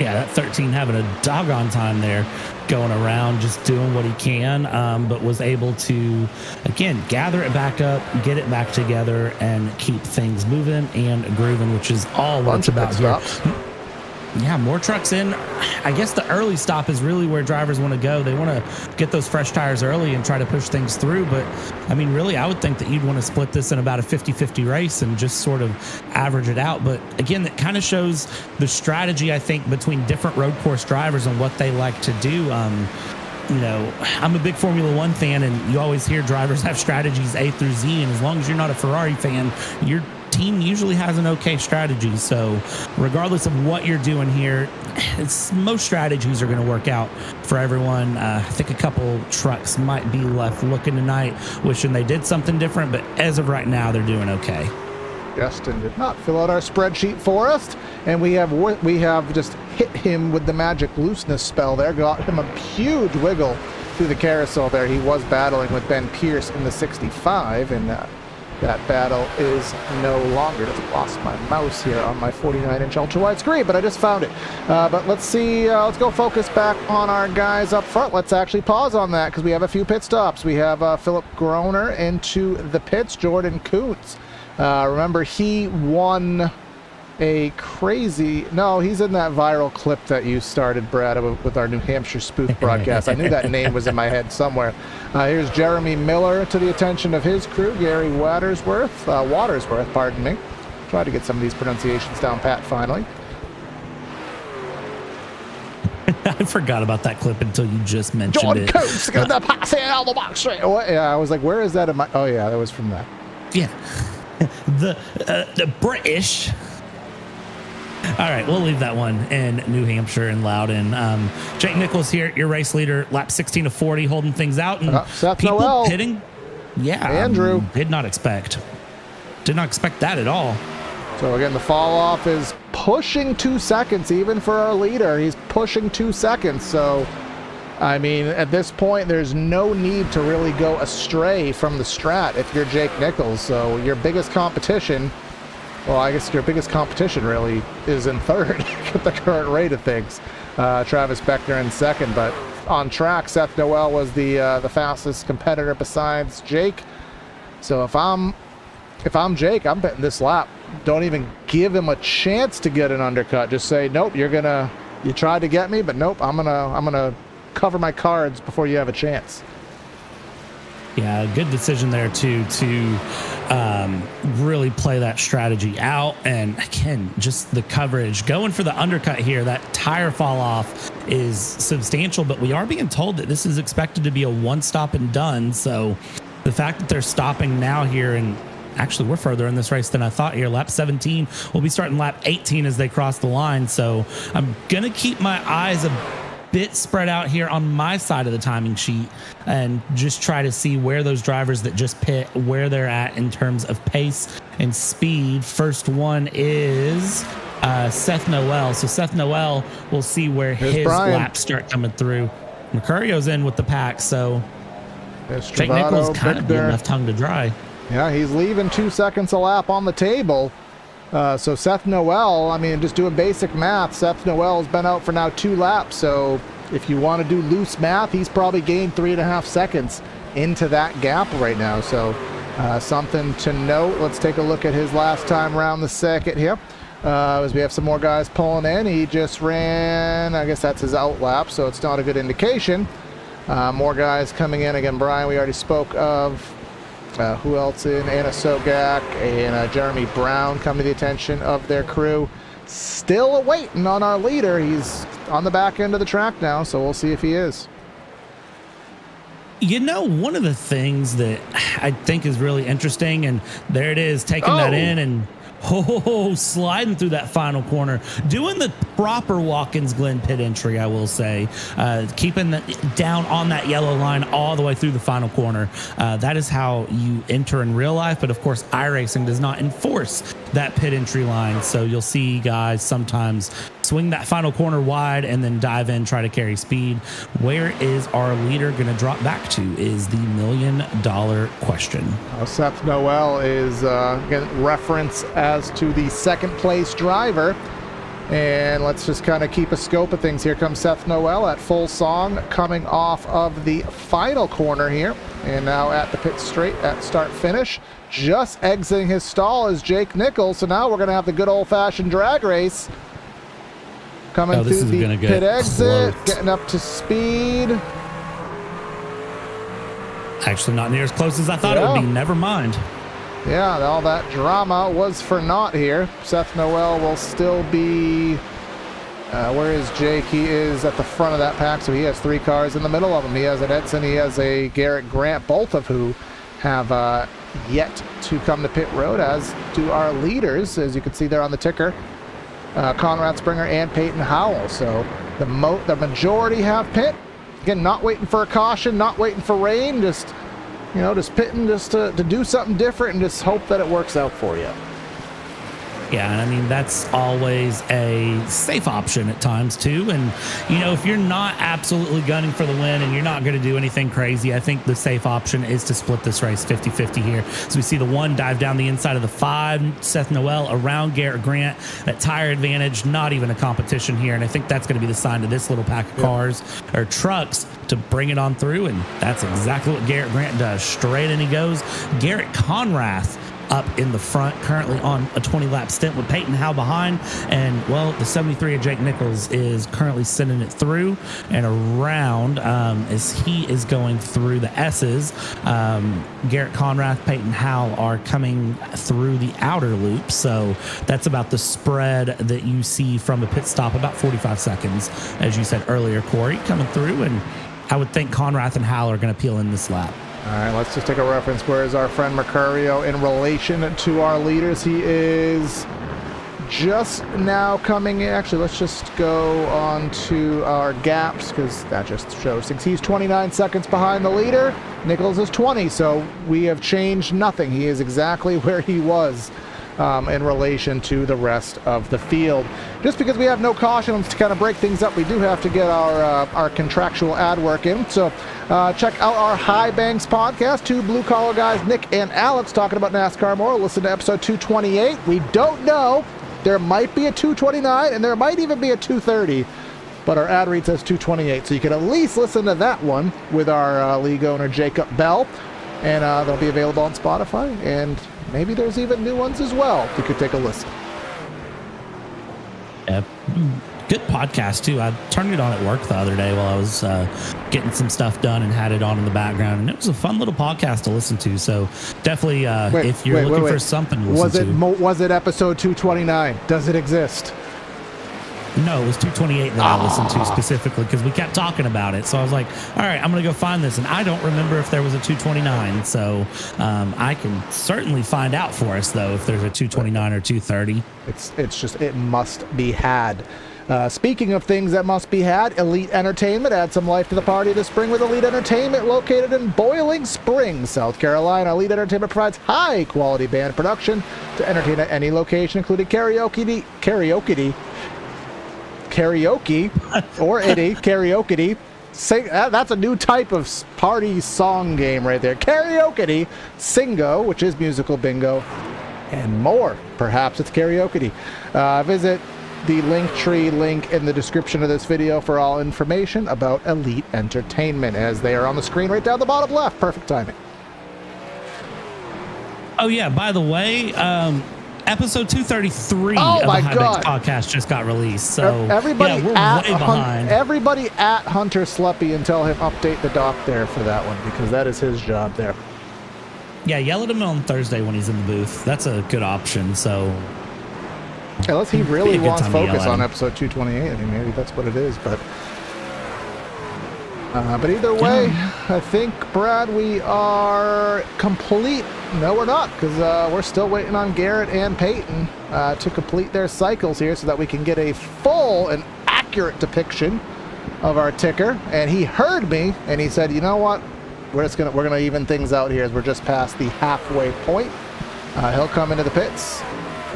Yeah, that 13 having a doggone time there, going around, just doing what he can, but was able to, again, gather it back up, get it back together, and keep things moving and grooving, which is all what it's about here. Yeah, more trucks in. I guess the early stop is really where drivers want to go. They want to get those fresh tires early and try to push things through. But, I mean, really, I would think that you'd want to split this in about a 50-50 race and just sort of average it out. But, again, that kind of shows the strategy, I think, between different road course drivers and what they like to do. You know, I'm a big Formula One fan, and you always hear drivers have strategies A through Z. And as long as you're not a Ferrari fan, you're team usually has an okay strategy. So regardless of what you're doing here, most strategies are going to work out for everyone. I think a couple trucks might be left looking tonight, wishing they did something different, but as of right now, they're doing okay. Justin did not fill out our spreadsheet for us, and we have just hit him with the magic looseness spell there, got him a huge wiggle through the carousel there. He was battling with Ben Pierce in the 65, and that battle is no longer. Just lost my mouse here on my 49-inch ultra-wide screen, but I just found it. But let's see. Let's go focus back on our guys up front. Let's actually pause on that because we have a few pit stops. We have Philip Groner into the pits. Jordan Kuntz. Remember, he won a crazy... No, he's in that viral clip that you started, Brad, with our New Hampshire spoof broadcast. I knew that name was in my head somewhere. Here's Jeremy Miller to the attention of his crew. Gary Watersworth, pardon me. Try to get some of these pronunciations down pat finally. I forgot about that clip until you just mentioned Jordan it. Kuntz, the passing out the box straight. Yeah, I was like, where is that in my... Oh, yeah, that was from that. Yeah. The British... All right, we'll leave that one in New Hampshire and Loudon. Jake Nichols here, your race leader, lap 16 of 40, holding things out. And Seth people Noel. pitting. Yeah, Andrew. Did not expect that at all. So again, the fall off is pushing 2 seconds, even for our leader. He's pushing 2 seconds. So, I mean, at this point, there's no need to really go astray from the strat if you're Jake Nichols. So your biggest competition... Well, I guess your biggest competition really is in third at the current rate of things. Travis Beckner in second, but on track, Seth Noel was the fastest competitor besides Jake. So if I'm Jake, I'm betting this lap. Don't even give him a chance to get an undercut. Just say, nope, you tried to get me, but nope, I'm gonna cover my cards before you have a chance. Yeah, good decision there too to really play that strategy out. And again, just the coverage going for the undercut here. That tire fall off is substantial, but we are being told that this is expected to be a one stop and done. So the fact that they're stopping now here, and actually we're further in this race than I thought here. Lap 17 will be starting lap 18 as they cross the line. So I'm gonna keep my eyes a bit spread out here on my side of the timing sheet and just try to see where those drivers that just pit, where they're at in terms of pace and speed. First one is Seth Noel. So Seth Noel, we'll see where his laps start coming through. Mercurio's in with the pack, so Jake Nichols kind of being left hung to dry. Yeah, he's leaving 2 seconds a lap on the table. So Seth Noel, I mean, just doing basic math, Seth Noel's been out for now 2 laps. So if you want to do loose math, he's probably gained 3.5 seconds into that gap right now. So something to note. Let's take a look at his last time around the circuit here. As we have some more guys pulling in. He just ran, I guess that's his out lap, so it's not a good indication. More guys coming in. Again, Brian, we already spoke of. Who else in? Anna Sogak and Jeremy Brown come to the attention of their crew. Still waiting on our leader. He's on the back end of the track now, so we'll see if he is. You know, one of the things that I think is really interesting, and there it is, taking that in, and Oh, sliding through that final corner, doing the proper Watkins Glen pit entry, I will say, keeping that down on that yellow line all the way through the final corner. That is how you enter in real life. But of course, iRacing does not enforce that pit entry line. So you'll see guys sometimes swing that final corner wide and then dive in, try to carry speed. Where is our leader going to drop back to is the $1 million question. Seth Noel is getting reference as to the second place driver. And let's just kind of keep a scope of things. Here comes Seth Noel at full song, coming off of the final corner here. And now at the pit straight at start finish, just exiting his stall is Jake Nichols. So now we're going to have the good old fashioned drag race coming through the pit exit, getting up to speed. Actually, not near as close as I thought it would be. Never mind. Yeah, all that drama was for naught here. Seth Noel will still be... where is Jake? He is at the front of that pack, so he has 3 cars in the middle of him. He has an Edson, he has a Garrett Grant, both of who have yet to come to pit road, as do our leaders, as you can see there on the ticker. Conrad Springer and Peyton Howell. So the majority have pit. Again, not waiting for a caution, not waiting for rain, just pitting just to do something different and just hope that it works out for you. Yeah, and I mean, that's always a safe option at times too. And, if you're not absolutely gunning for the win and you're not going to do anything crazy, I think the safe option is to split this race 50-50 here. So we see the 1 dive down the inside of the 5, Seth Noel around Garrett Grant. That tire advantage, not even a competition here. And I think that's going to be the sign to this little pack of cars or trucks to bring it on through. And that's exactly what Garrett Grant does. Straight in he goes. Garrett Conrath up in the front, currently on a 20-lap stint with Peyton Howe behind. And, well, the 73 of Jake Nichols is currently sending it through and around as he is going through the S's. Garrett Conrath, Peyton Howe are coming through the outer loop. So that's about the spread that you see from a pit stop, about 45 seconds, as you said earlier, Corey, coming through. And I would think Conrath and Howe are going to peel in this lap. All right, let's just take a reference. Where is our friend Mercurio in relation to our leaders? He is just now coming in. Actually, let's just go on to our gaps because that just shows things. He's 29 seconds behind the leader. Nichols is 20, so we have changed nothing. He is exactly where he was in relation to the rest of the field. Just because we have no cautions to kind of break things up, we do have to get our contractual ad work in. So check out our High Banks podcast. 2 blue-collar guys, Nick and Alex, talking about NASCAR more. Listen to episode 228. We don't know. There might be a 229, and there might even be a 230. But our ad read says 228, so you can at least listen to that one with our league owner, Jacob Bell. And they'll be available on Spotify, and maybe there's even new ones as well. You could take a listen. Yeah, good podcast too. I turned it on at work the other day while I was getting some stuff done and had it on in the background, and it was a fun little podcast to listen to. So definitely, if you're looking for something to listen to. Was it episode 229? Does it exist? No, it was 228 that I listened to specifically because we kept talking about it. So I was like, all right, I'm going to go find this. And I don't remember if there was a 229. So I can certainly find out for us, though, if there's a 229 or 230. It's just, it must be had. Speaking of things that must be had, Elite Entertainment adds some life to the party this spring with Elite Entertainment, located in Boiling Springs, South Carolina. Elite Entertainment provides high-quality band production to entertain at any location, including karaoke or itty karaoke. That's a new type of party song game right there. Karaoke, Singo, which is musical bingo, and more. Perhaps it's karaoke. Visit the Linktree link in the description of this video for all information about Elite Entertainment, as they are on the screen right down the bottom left. Perfect timing. Oh yeah, by the way, episode 233 of the High Banks podcast just got released. So everybody, we're way behind. Everybody at Hunter Sleppy and tell him update the doc there for that one, because that is his job there. Yeah, yell at him on Thursday when he's in the booth. That's a good option. So unless he really wants focus on episode 228, I mean, maybe that's what it is. But But either way, I think, Brad, we are complete. No, we're not, because we're still waiting on Garrett and Peyton to complete their cycles here so that we can get a full and accurate depiction of our ticker. And he heard me, and he said, you know what? We're gonna even things out here as we're just past the halfway point. He'll come into the pits,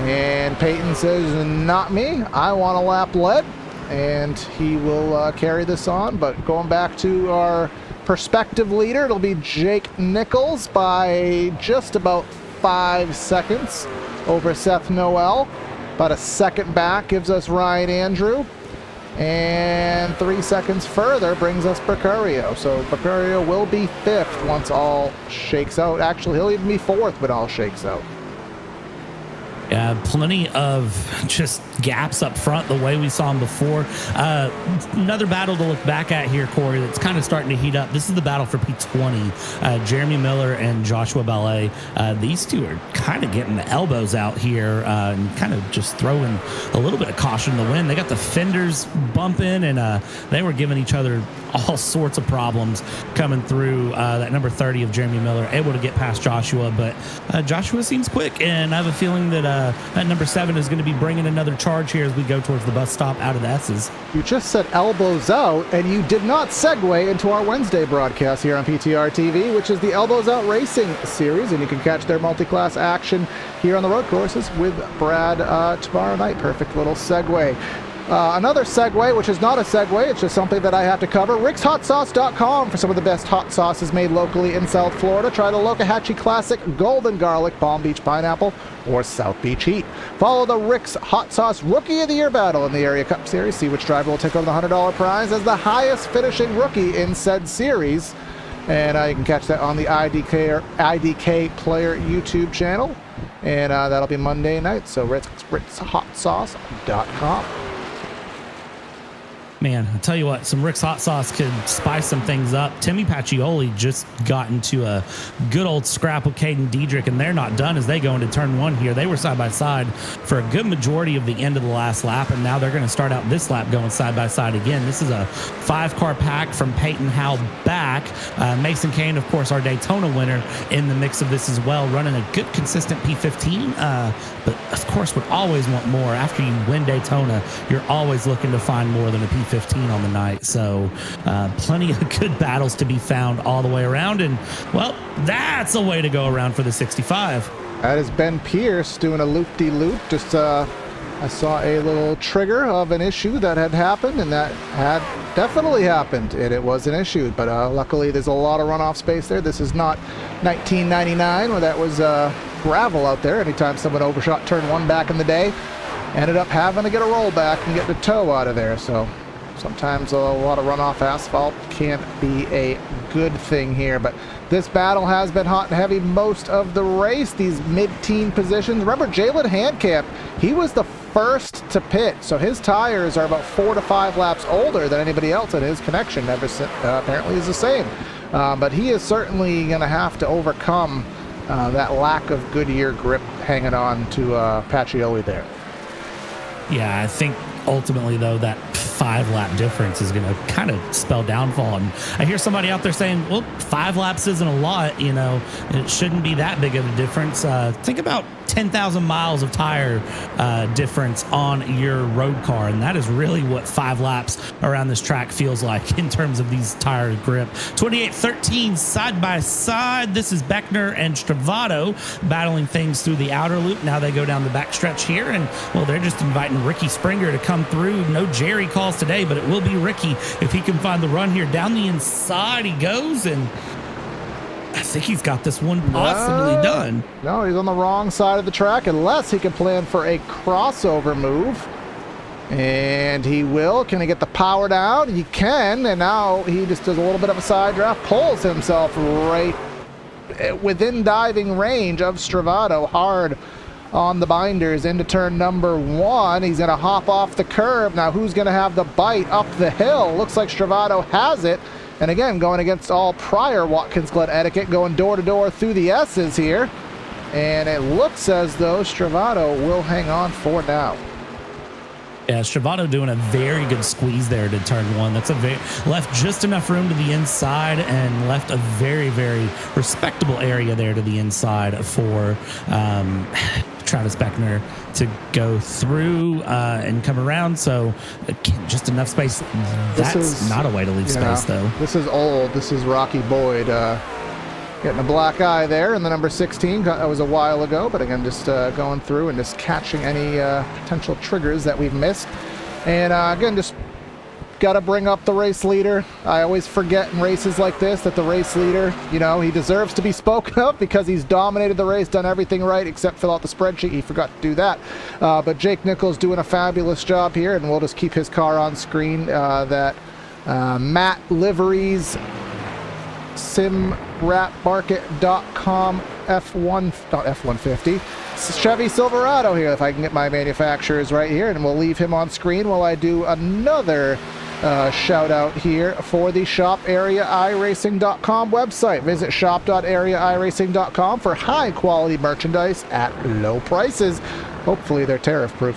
and Peyton says, not me. I want a lap led. And he will carry this on. But going back to our prospective leader, it'll be Jake Nichols by just about 5 seconds over Seth Noel. About a second back gives us Ryan Andrew. And 3 seconds further brings us Bercurio. So Bercurio will be 5th once all shakes out. Actually, he'll even be 4th when all shakes out. Yeah, plenty of just gaps up front, the way we saw him before. Another battle to look back at here, Corey, that's kind of starting to heat up. This is the battle for P20. Jeremy Miller and Joshua Ballet. These two are kind of getting the elbows out here and kind of just throwing a little bit of caution to the wind. They got the fenders bumping, and they were giving each other all sorts of problems coming through. That number 30 of Jeremy Miller able to get past Joshua, but Joshua seems quick, and I have a feeling that that number 7 is going to be bringing another charge here as we go towards the bus stop out of the S's. You just said elbows out, and you did not segue into our Wednesday broadcast here on PTR TV, which is the Elbows Out Racing series, and you can catch their multi-class action here on the road courses with Brad tomorrow night. Perfect little segue. Another segue, which is not a segue, it's just something that I have to cover. RicksHotSauce.com for some of the best hot sauces made locally in South Florida. Try the Lokahatchee Classic Golden Garlic, Palm Beach Pineapple, or South Beach Heat. Follow the Rick's Hot Sauce Rookie of the Year battle in the Area Cup Series. See which driver will take home the $100 prize as the highest finishing rookie in said series. And you can catch that on the IDK Player YouTube channel. And that'll be Monday night. So RicksHotSauce.com. Man, I'll tell you what, some Rick's Hot Sauce could spice some things up. Timmy Pacioli just got into a good old scrap with Caden Diedrich, and they're not done as they go into turn 1 here. They were side by side for a good majority of the end of the last lap, and now they're going to start out this lap going side by side again. This is a 5-car pack from Peyton Howe back. Mason Kane, of course, our Daytona winner in the mix of this as well, running a good, consistent P15, but of course would always want more. After you win Daytona, you're always looking to find more than a P15 on the night. So plenty of good battles to be found all the way around. And, well, that's a way to go around for the 65. That is Ben Pierce doing a loop-de-loop. Just I saw a little trigger of an issue that had happened, and that had definitely happened, and it was an issue. But luckily, there's a lot of runoff space there. This is not 1999 where that was gravel out there. Anytime someone overshot turn 1 back in the day, ended up having to get a rollback and get the toe out of there. So sometimes a lot of runoff asphalt can't be a good thing here, but this battle has been hot and heavy most of the race. These mid-teen positions. Remember, Jalen Handcamp, he was the first to pit, so his tires are about 4 to 5 laps older than anybody else, and his connection apparently is the same. But he is certainly going to have to overcome that lack of Goodyear grip hanging on to Pacioli there. Yeah, I think ultimately, though, that 5-lap difference is going to kind of spell downfall. And I hear somebody out there saying, well, 5 laps isn't a lot, you know, it shouldn't be that big of a difference. Think about 10,000 miles of tire difference on your road car, and that is really what 5 laps around this track feels like in terms of these tire grip. 28-13 side by side. This is Beckner and Stravato battling things through the outer loop. Now they go down the backstretch here, and well, they're just inviting Ricky Springer to come through. No Jerry calls today, but it will be Ricky if he can find the run here. Down the inside he goes, and I think he's got this one possibly done. No, he's on the wrong side of the track, unless he can plan for a crossover move. And he will. Can he get the power down? He can, and now he just does a little bit of a side draft, pulls himself right within diving range of Stravato, hard on the binders into turn number 1. He's going to hop off the curb. Now who's going to have the bite up the hill? Looks like Stravato has it. And again, going against all prior Watkins Glen etiquette, going door to door through the S's here. And it looks as though Stravato will hang on for now. Yeah, Shavato doing a very good squeeze there to turn one. That's left just enough room to the inside and left a very, very respectable area there to the inside for Travis Beckner to go through and come around. So again, just enough space. That's not a way to leave space, though. This is old. This is Rocky Boyd getting a black eye there in the number 16. That was a while ago, but again, just going through and just catching any potential triggers that we've missed. And again, just got to bring up the race leader. I always forget in races like this that the race leader, he deserves to be spoken of because he's dominated the race, done everything right except fill out the spreadsheet. He forgot to do that. But Jake Nichols doing a fabulous job here, and we'll just keep his car on screen. That Matt Liveries simwrapmarket.com F150 Chevy Silverado here, if I can get my manufacturers right here, and we'll leave him on screen while I do another shout out here for the shopareairacing.com website. Visit shop.areairacing.com for high quality merchandise at low prices. Hopefully they're tariff proof.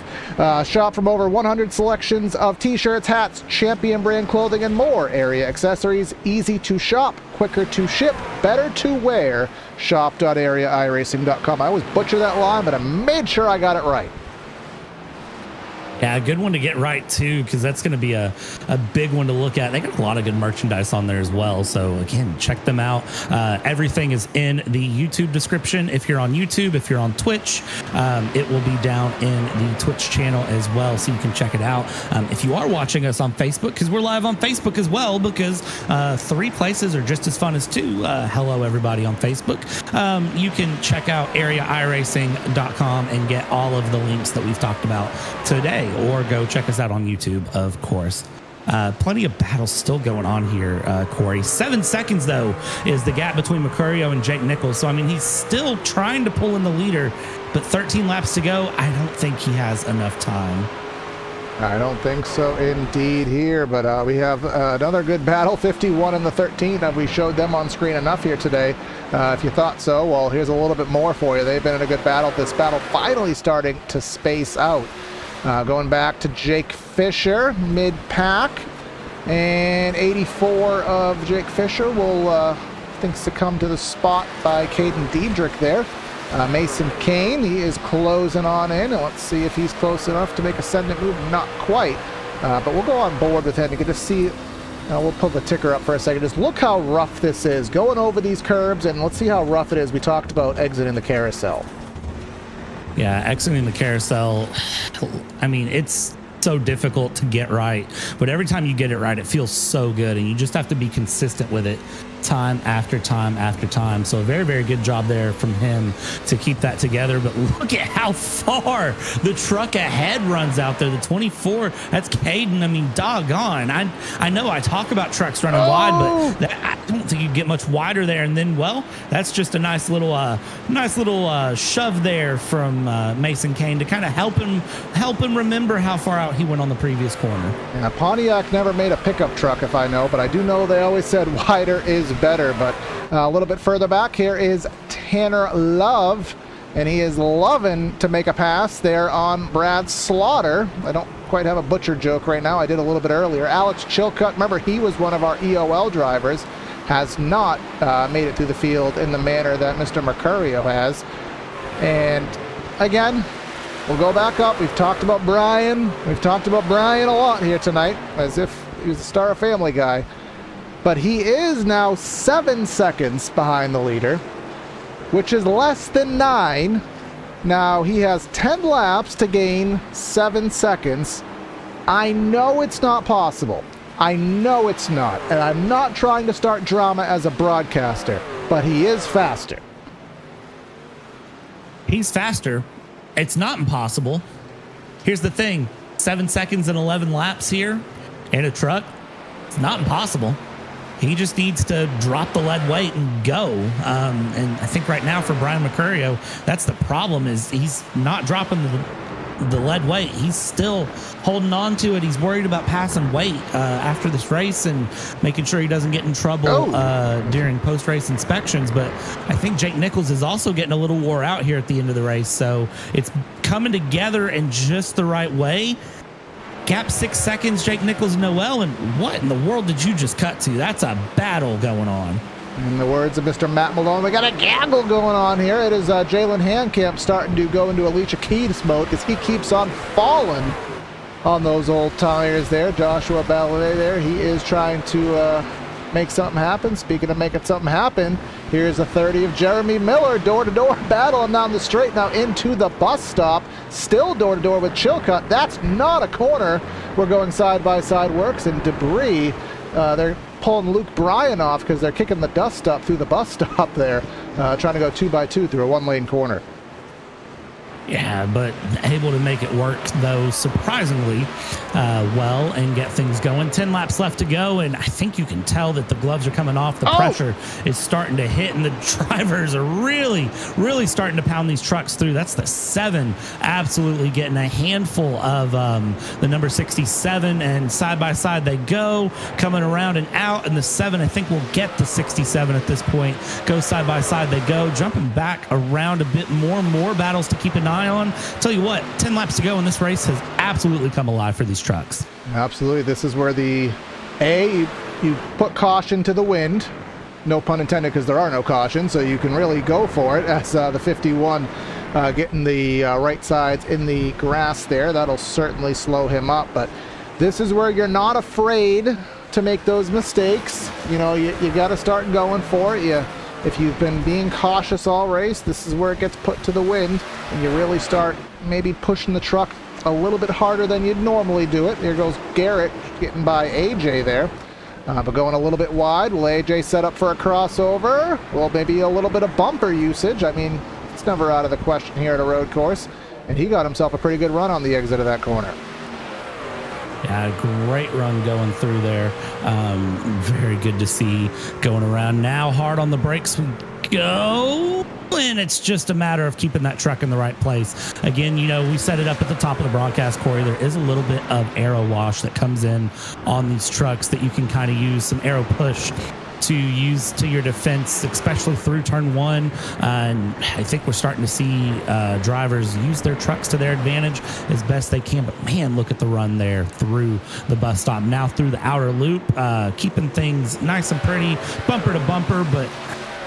Shop from over 100 selections of t-shirts, hats, champion brand clothing, and more. Area accessories, easy to shop, quicker to ship, better to wear. Shop.areairacing.com. I always butcher that line, but I made sure I got it right. Yeah, a good one to get right, too, because that's going to be a big one to look at. They got a lot of good merchandise on there as well. So, again, check them out. Everything is in the YouTube description. If you're on YouTube, if you're on Twitch, it will be down in the Twitch channel as well, so you can check it out. If you are watching us on Facebook, because we're live on Facebook as well, because 3 places are just as fun as 2. Hello, everybody on Facebook. You can check out areairacing.com and get all of the links that we've talked about today. Or go check us out on YouTube, of course. Plenty of battles still going on here, Corey. 7 seconds, though, is the gap between Mercurio and Jake Nichols. So, I mean, he's still trying to pull in the leader, but 13 laps to go. I don't think he has enough time. I don't think so indeed here, but we have another good battle, 51 and the 13. We showed them on screen enough here today. If you thought so, well, here's a little bit more for you. They've been in a good battle. This battle finally starting to space out. Going back to Jake Fisher, mid-pack, and 84 of Jake Fisher will, I think, succumb to the spot by Caden Diedrich there. Mason Kane, he is closing on in, and let's see if he's close enough to make a ascendant move. Not quite, but we'll go on board with him. You can just see, we'll pull the ticker up for a second. Just look how rough this is, going over these curbs, and let's see how rough it is. We talked about exiting the carousel. Yeah, exiting the carousel, I mean, it's so difficult to get right, but every time you get it right, it feels so good, and you just have to be consistent with it time after time after time. So a very, very good job there from him to keep that together. But look at how far the truck ahead runs out there. The 24, that's Caden. I mean, doggone. I know I talk about trucks running wide, but I don't think you get much wider there. And then, well, that's just a nice little shove there from Mason Kane to kind of help him remember how far out he went on the previous corner. Yeah, Pontiac never made a pickup truck, if I know, but I do know they always said wider is better. But a little bit further back here is Tanner Love, and he is loving to make a pass there on Brad Slaughter. I don't quite have a butcher joke right now. I did a little bit earlier. Alex Chilcutt, remember, he was one of our EOL drivers, has not made it through the field in the manner that Mr. Mercurio has. And again, we'll go back up. We've talked about Brian. We've talked about Brian a lot here tonight, as if he was a star of Family Guy. But he is now 7 seconds behind the leader, which is less than 9. Now, he has 10 laps to gain 7 seconds. I know it's not possible. I know it's not. And I'm not trying to start drama as a broadcaster, but he is faster. He's faster. It's not impossible. Here's the thing. 7 seconds and 11 laps here in a truck. It's not impossible. He just needs to drop the lead weight and go. And I think right now for Brian Mercurio, that's the problem, is he's not dropping the lead weight. He's still holding on to it. He's worried about passing weight after this race and making sure he doesn't get in trouble during post-race inspections. But I think Jake Nichols is also getting a little wore out here at the end of the race. So it's coming together in just the right way. gap 6 seconds, Jake Nichols and Noel. And what in the world did you just cut to? That's a battle going on. In the words of Mr. Matt Malone, we got a gaggle going on here. It is Jalen Handcamp starting to go into Alicia Keys mode because he keeps on falling on those old tires there. Joshua Ballet there, he is trying to make something happen. Speaking of making something happen, here's a 30 of Jeremy Miller, door-to-door battling down the straight now into the bus stop. Still door-to-door with Chilcutt. That's not a corner. We're going side-by-side works and debris. They're pulling Luke Bryan off because they're kicking the dust up through the bus stop there, trying to go 2x2 through a one-lane corner. Yeah, but able to make it work, though, surprisingly well and get things going. 10 laps left to go, and I think you can tell that the gloves are coming off. The pressure is starting to hit, and the drivers are really, really starting to pound these trucks through. That's the 7 absolutely getting a handful of the number 67, and side-by-side they go, coming around and out, and the 7, I think, will get the 67 at this point. Go side-by-side they go, jumping back around a bit more battles to keep an eye on. Tell you what, 10 laps to go, and this race has absolutely come alive for these trucks. Absolutely. This is where you put caution to the wind, no pun intended because there are no cautions, so you can really go for it as the 51 getting the right sides in the grass there. That'll certainly slow him up, but this is where you're not afraid to make those mistakes. You know, you got to start going for it. If you've been being cautious all race, this is where it gets put to the wind, and you really start maybe pushing the truck a little bit harder than you'd normally do it. Here goes Garrett getting by AJ there, but going a little bit wide. Will AJ set up for a crossover? Well, maybe a little bit of bumper usage. I mean, it's never out of the question here at a road course, and he got himself a pretty good run on the exit of that corner. Yeah, great run going through there. Very good to see going around. Now hard on the brakes we go. And it's just a matter of keeping that truck in the right place. Again, you know, we set it up at the top of the broadcast, Corey. There is a little bit of aero wash that comes in on these trucks that you can kind of use some aero push to use to your defense, especially through turn 1. And I think we're starting to see drivers use their trucks to their advantage as best they can. But man, look at the run there through the bus stop. Now through the outer loop, keeping things nice and pretty, bumper to bumper, but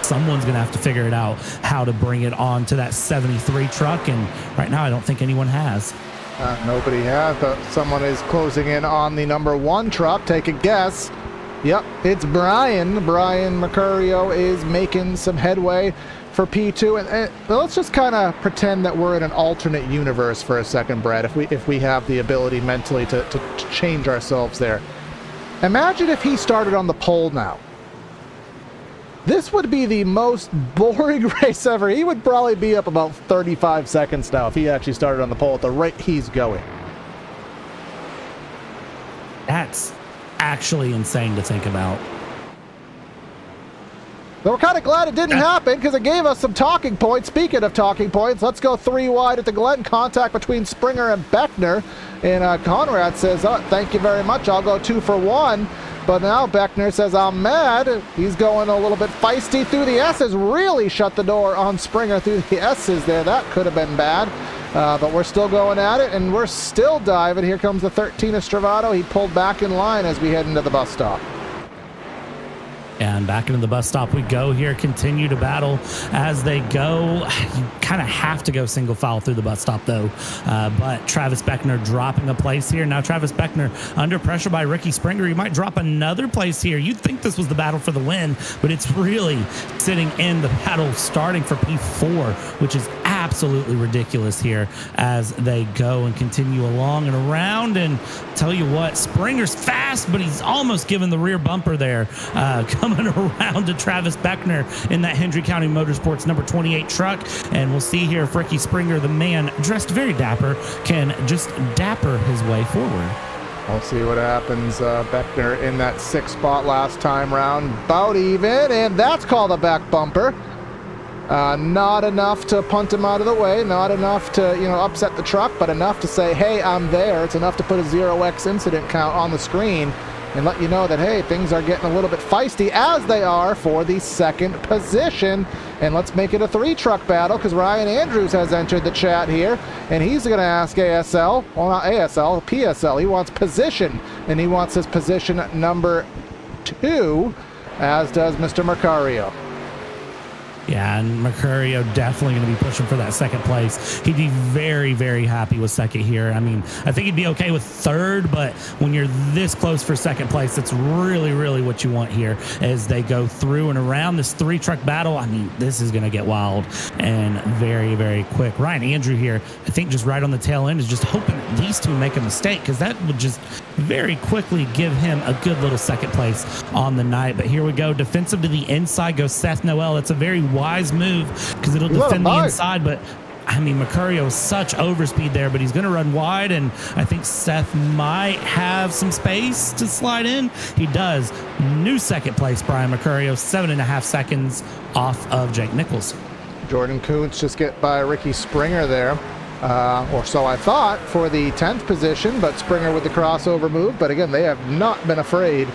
someone's going to have to figure it out how to bring it on to that 73 truck. And right now, I don't think anyone has. Nobody has, but someone is closing in on the number 1 truck. Take a guess. Yep, it's Brian. Brian Mercurio is making some headway for P2. And let's just kind of pretend that we're in an alternate universe for a second, Brad, if we have the ability mentally to change ourselves there. Imagine if he started on the pole now. This would be the most boring race ever. He would probably be up about 35 seconds now if he actually started on the pole at the rate he's going. That's actually insane to think about. But we're kind of glad it didn't happen because it gave us some talking points. Speaking of talking points, let's go 3 wide at the Glen. Contact between Springer and Beckner. And Conrad says, oh, thank you very much. I'll go 2 for 1. But now Beckner says, I'm mad. He's going a little bit feisty through the S's. Really shut the door on Springer through the S's there. That could have been bad. But we're still going at it, and we're still diving. Here comes the 13 of Stravato. He pulled back in line as we head into the bus stop. And back into the bus stop we go here. Continue to battle as they go. You kind of have to go single file through the bus stop, though. But Travis Beckner dropping a place here. Now Travis Beckner under pressure by Ricky Springer. He might drop another place here. You'd think this was the battle for the win, but it's really sitting in the battle starting for P4, which is absolutely ridiculous here as they go and continue along and around. And tell you what, Springer's fast, but he's almost given the rear bumper there. Coming around to Travis Beckner in that Hendry County Motorsports number 28 truck. And we'll see here if Ricky Springer, the man dressed very dapper, can just dapper his way forward. We'll see what happens. Beckner in that 6th spot last time round, about even, and that's called a back bumper. Not enough to punt him out of the way, not enough to, upset the truck, but enough to say, hey, I'm there. It's enough to put a 0x incident count on the screen. and let you know that, hey, things are getting a little bit feisty, as they are for the second position. And let's make it a 3-truck battle, because Ryan Andrews has entered the chat here, and he's going to ask ASL, well, not ASL, PSL. He wants position, and he wants his position number 2, as does Mr. Mercario. Yeah, and Mercurio definitely going to be pushing for that second place. He'd be very, very happy with second here. I mean, I think he'd be okay with third, but when you're this close for second place, that's really, really what you want here as they go through and around this 3-truck battle. I mean, this is going to get wild and very, very quick. Ryan Andrew here, I think just right on the tail end, is just hoping that these two make a mistake, because that would just very quickly give him a good little second place on the night. But here we go. Defensive to the inside goes Seth Noel. It's a very wise move, because it'll defend the inside, but I mean, Mercurio is such overspeed there, but he's going to run wide, and I think Seth might have some space to slide in. He does. New second place, Brian Mercurio, 7.5 seconds off of Jake Nichols. Jordan Kuntz just get by Ricky Springer there, or so I thought, for the 10th position, but Springer with the crossover move. But again, they have not been afraid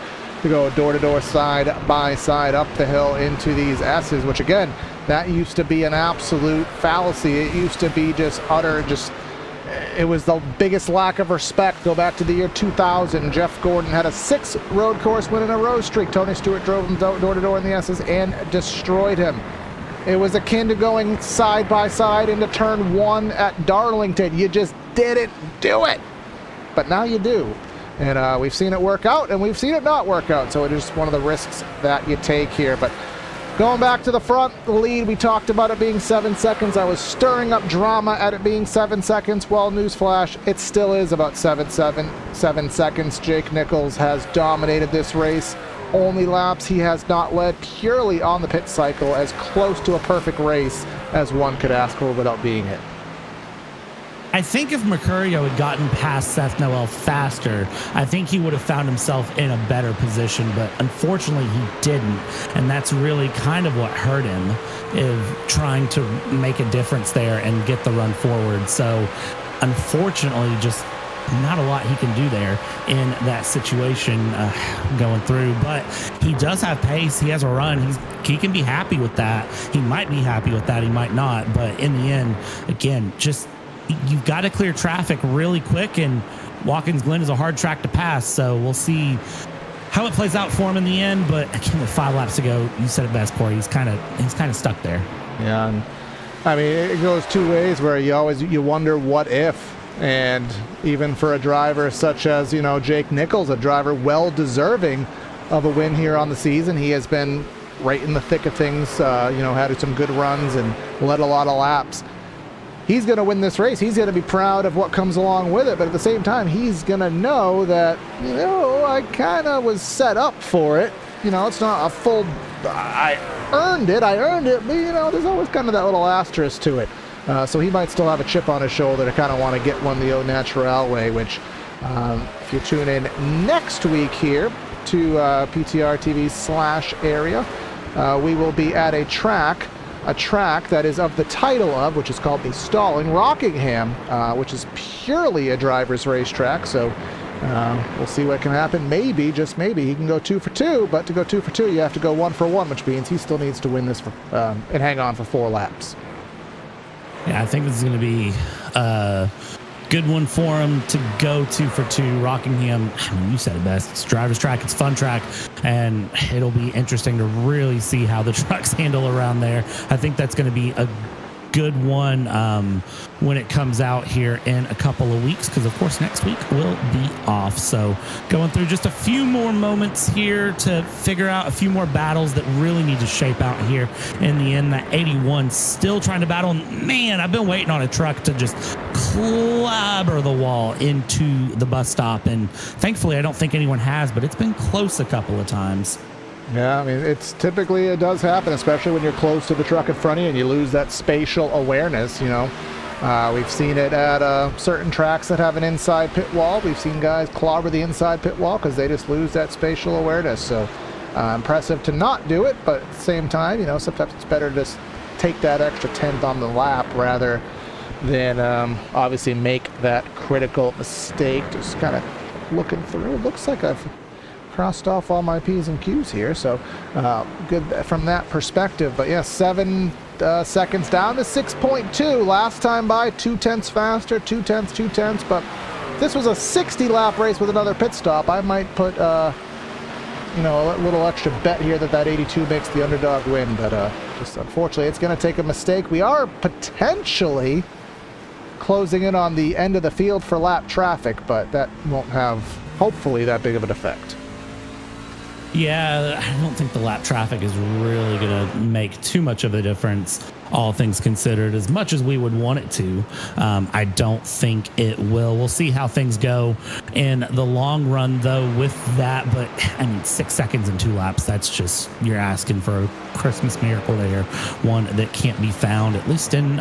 to go door-to-door, side-by-side, up the hill into these S's, which again, that used to be an absolute fallacy. It used to be just utter, it was the biggest lack of respect. Go back to the year 2000. Jeff Gordon had a 6 road course win in a row streak. Tony Stewart drove him door-to-door in the S's and destroyed him. It was akin to going side-by-side into turn 1 at Darlington. You just didn't do it. But now you do. And we've seen it work out, and we've seen it not work out. So it is one of the risks that you take here. But going back to the front, the lead, we talked about it being 7 seconds. I was stirring up drama at it being 7 seconds. Well, newsflash, it still is about 7 seconds. Jake Nichols has dominated this race. Only laps he has not led, purely on the pit cycle, as close to a perfect race as one could ask for without being it. I think if Mercurio had gotten past Seth Noel faster, I think he would have found himself in a better position, but unfortunately he didn't, and that's really kind of what hurt him, of trying to make a difference there and get the run forward. So unfortunately, just not a lot he can do there in that situation going through, but he does have pace. He has a run. He can be happy with that. He might be happy with that. He might not, but in the end, again, just you've got to clear traffic really quick, and Watkins Glen is a hard track to pass, so we'll see how it plays out for him in the end. But again, with 5 laps to go, you said it best, Corey. He's kind of stuck there. Yeah, and I mean, it goes two ways, where you wonder what if. And even for a driver such as, Jake Nichols, a driver well deserving of a win here on the season, he has been right in the thick of things, had some good runs and led a lot of laps. He's going to win this race. He's going to be proud of what comes along with it, but at the same time, he's going to know that, I kind of was set up for it. It's not a full, I earned it, but, there's always kind of that little asterisk to it. So he might still have a chip on his shoulder to kind of want to get one the au naturel way, which if you tune in next week here to PTR TV /area, we will be at a track that is of the title of, which is called the Stalling Rockingham, which is purely a driver's racetrack. So we'll see what can happen. Maybe, just maybe, he can go 2 for 2, but to go 2 for 2, you have to go 1 for 1, which means he still needs to win this and hang on for 4 laps. Yeah, I think this is going to be a good one for him to go 2 for 2. Rockingham, I mean, you said it best. It's a driver's track. It's a fun track, and it'll be interesting to really see how the trucks handle around there. I think that's going to be a good one when it comes out here in a couple of weeks, because of course next week will be off. So going through just a few more moments here to figure out a few more battles that really need to shape out here in the end. That 81 still trying to battle, and man, I've been waiting on a truck to just clobber the wall into the bus stop, and thankfully I don't think anyone has, but it's been close a couple of times. Yeah, I mean, it does happen, especially when you're close to the truck in front of you and you lose that spatial awareness, We've seen it at certain tracks that have an inside pit wall. We've seen guys clobber the inside pit wall because they just lose that spatial awareness. So impressive to not do it, but at the same time, sometimes it's better to just take that extra 10th on the lap rather than obviously make that critical mistake. Just kind of looking through. It looks like I've crossed off all my P's and Q's here, so good from that perspective. But yeah, 7 seconds down to 6.2. Last time by 2/10 faster, 2/10. But if this was a 60-lap race with another pit stop, I might put a little extra bet here that 82 makes the underdog win. But just unfortunately, it's going to take a mistake. We are potentially closing in on the end of the field for lap traffic, but that won't have, hopefully, that big of an effect. Yeah, I don't think the lap traffic is really going to make too much of a difference, all things considered, as much as we would want it to. I don't think it will. We'll see how things go in the long run, though, with that. But, I mean, 6 seconds in 2 laps, that's just, you're asking for a Christmas miracle there. One that can't be found, at least in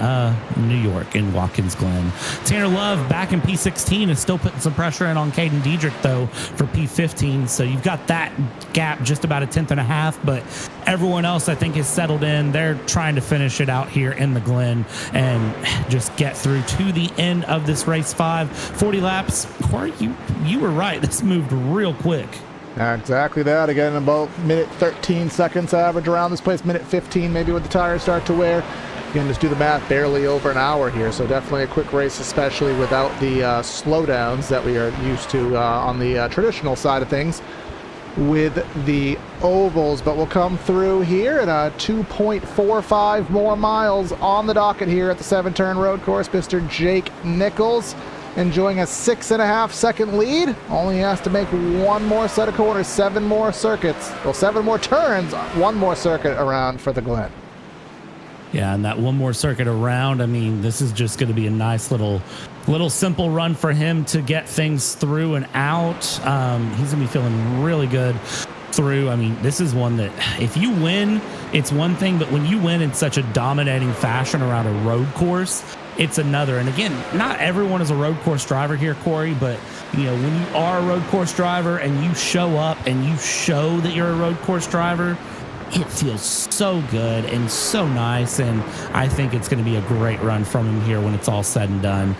New York, in Watkins Glen. Tanner Love back in P16 is still putting some pressure in on Caden Diedrich, though, for P15. So you've got that gap just about a 1/10.5, but everyone else I think is settled in. They're trying to finish it out here in the Glen and just get through to the end of this race 5. 40 laps. Corey, you were right. This moved real quick. Exactly that. Again, about minute 13 seconds average around this place, minute 15 maybe when the tires start to wear. Again, just do the math, barely over an hour here, so definitely a quick race, especially without the slowdowns that we are used to on the traditional side of things with the ovals. But we'll come through here at 2.45 more miles on the docket here at the 7-turn road course. Mr. Jake Nichols enjoying a 6.5 second lead. Only has to make 1 more set of corners, 7 more circuits, well, 7 more turns, 1 more circuit around for the Glen. Yeah, and that 1 more circuit around, I mean, this is just going to be a nice little simple run for him to get things through and out. He's going to be feeling really good through. I mean, this is one that if you win, it's one thing, but when you win in such a dominating fashion around a road course, it's another. And again, not everyone is a road course driver here, Corey, but when you are a road course driver and you show up and you show that you're a road course driver, it feels so good and so nice, and I think it's going to be a great run from him here when it's all said and done.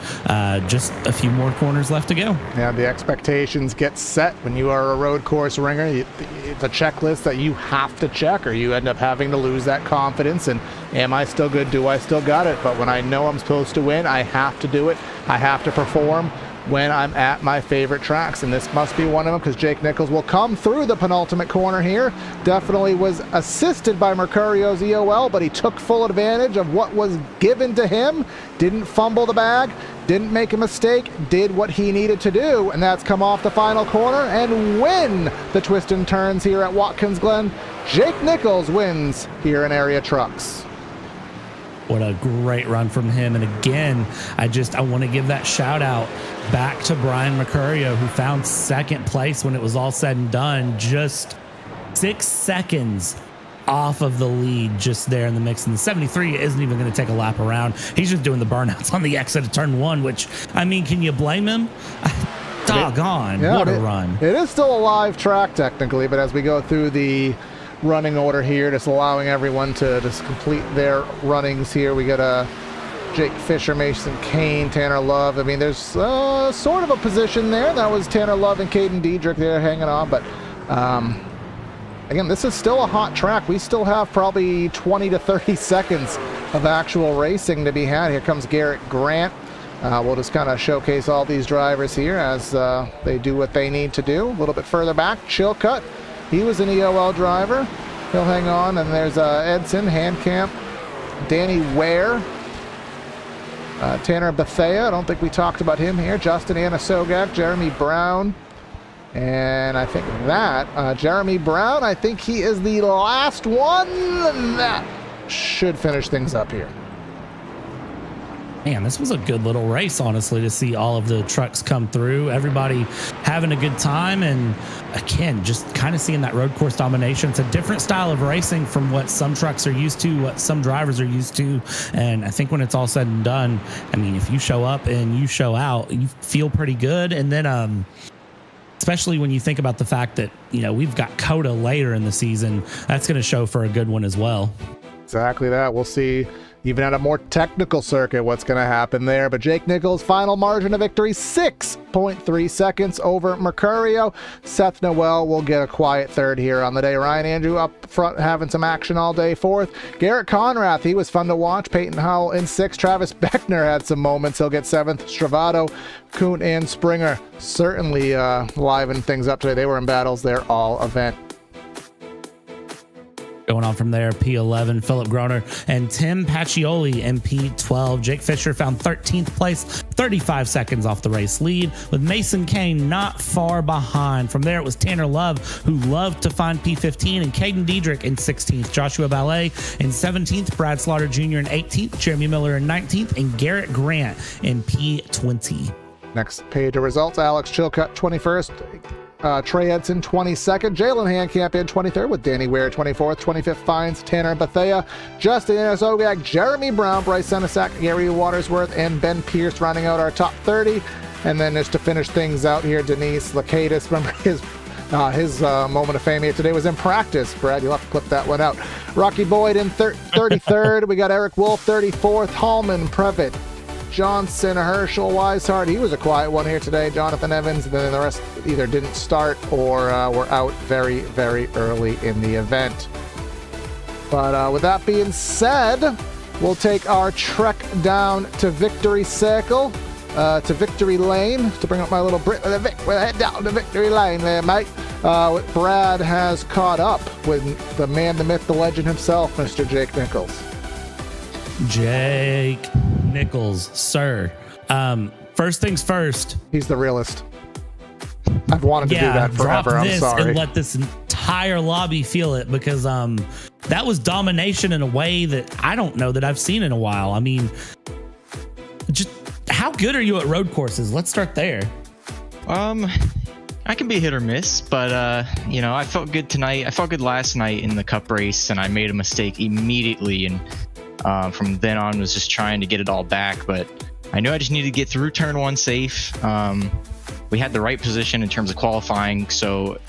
Just a few more corners left to go. Yeah, the expectations get set when you are a road course ringer. It's a checklist that you have to check, or you end up having to lose that confidence. And am I still good? Do I still got it? But when I know I'm supposed to win, I have to do it. I have to perform when I'm at my favorite tracks, and this must be one of them, because Jake Nichols will come through the penultimate corner here. Definitely was assisted by Mercurio's EOL, but he took full advantage of what was given to him, didn't fumble the bag, didn't make a mistake, did what he needed to do, and that's come off the final corner and win the twist and turns here at Watkins Glen. Jake Nichols wins here in Area Trucks. What a great run from him. And again, I want to give that shout out back to Brian Mercurio, who found second place when it was all said and done, just 6 seconds off of the lead, just there in the mix. And the 73 isn't even going to take a lap around. He's just doing the burnouts on the exit of turn 1, which, I mean, can you blame him? Doggone, yeah, what a run. It is still a live track technically, but as we go through the running order here, just allowing everyone to just complete their runnings here. We got Jake Fisher, Mason Kane, Tanner Love. I mean, there's sort of a position there. That was Tanner Love and Caden Diedrich there hanging on. But again, this is still a hot track. We still have probably 20 to 30 seconds of actual racing to be had. Here comes Garrett Grant. We'll just kind of showcase all these drivers here as they do what they need to do. A little bit further back, Chilcutt. He was an EOL driver. He'll hang on. And there's Edson, Handcamp, Danny Ware, Tanner Bethea. I don't think we talked about him here. Justin Anasogak, Jeremy Brown. And I think that, Jeremy Brown, I think he is the last one. That should finish things up here. Man, this was a good little race, honestly, to see all of the trucks come through, everybody having a good time, and again, just kind of seeing that road course domination. It's a different style of racing from what some trucks are used to, what some drivers are used to, and I think when it's all said and done, I mean, if you show up and you show out, you feel pretty good. And then especially when you think about the fact that, we've got COTA later in the season, that's going to show for a good one as well. Exactly that. We'll see Even at a more technical circuit, what's going to happen there? But Jake Nichols' final margin of victory, 6.3 seconds over Mercurio. Seth Noel will get a quiet third here on the day. Ryan Andrew up front having some action all day, fourth. Garrett Conrath, he was fun to watch. Peyton Howell in sixth. Travis Beckner had some moments. He'll get seventh. Stravato, Kuhn, and Springer certainly liven things up today. They were in battles there all event. Going on from there, P11, Philip Groner and Tim Pacioli in P12. Jake Fisher found 13th place, 35 seconds off the race lead, with Mason Kane not far behind. From there, it was Tanner Love, who loved to find P15, and Caden Diedrich in 16th. Joshua Ballet in 17th, Brad Slaughter Jr. in 18th, Jeremy Miller in 19th, and Garrett Grant in P20. Next page of results, Alex Chilcutt 21st. Trey Edson 22nd, Jalen Handcamp in 23rd with Danny Ware 24th, 25th finds Tanner Bethea, Justin Anasoviak, Jeremy Brown, Bryce Senesac, Gary Watersworth, and Ben Pierce rounding out our top 30. And then just to finish things out here, Denise Lakatis, remember his moment of fame here today was in practice. Brad, you'll have to clip that one out. Rocky Boyd in 33rd. We got Eric Wolf 34th, Hallman, Previtt, Johnson, Herschel, Weishart. He was a quiet one here today. Jonathan Evans, and then the rest either didn't start or were out very, very early in the event. But with that being said, we'll take our trek down to Victory Circle, to Victory Lane, to bring up my little Brit. We'll head down to Victory Lane there, mate. Brad has caught up with the man, the myth, the legend himself, Mr. Jake Nichols. Jake Nichols, sir. First things first. He's the realest. I've wanted to do that forever. I'm sorry. And let this entire lobby feel it, because that was domination in a way that I don't know that I've seen in a while. I mean, just how good are you at road courses? Let's start there. I can be hit or miss, but I felt good tonight. I felt good last night in the Cup race, and I made a mistake immediately, and from then on was just trying to get it all back. But I knew I just needed to get through turn one safe. We had the right position in terms of qualifying, so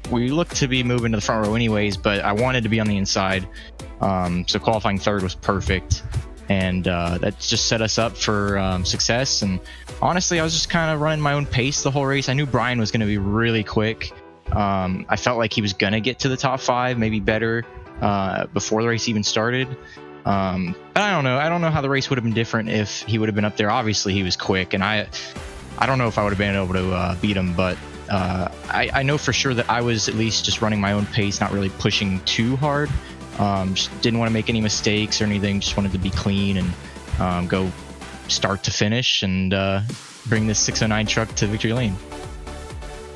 we looked to be moving to the front row anyways, but I wanted to be on the inside. So qualifying third was perfect, and that just set us up for success. And honestly, I was just kind of running my own pace the whole race. I knew Brian was going to be really quick. I felt like he was going to get to the top five, maybe better, before the race even started. But I don't know. I don't know how the race would have been different if he would have been up there. Obviously, he was quick, and I don't know if I would have been able to beat him. But I know for sure that I was at least just running my own pace, not really pushing too hard. Just didn't want to make any mistakes or anything. Just wanted to be clean and go start to finish and bring this 609 truck to Victory Lane.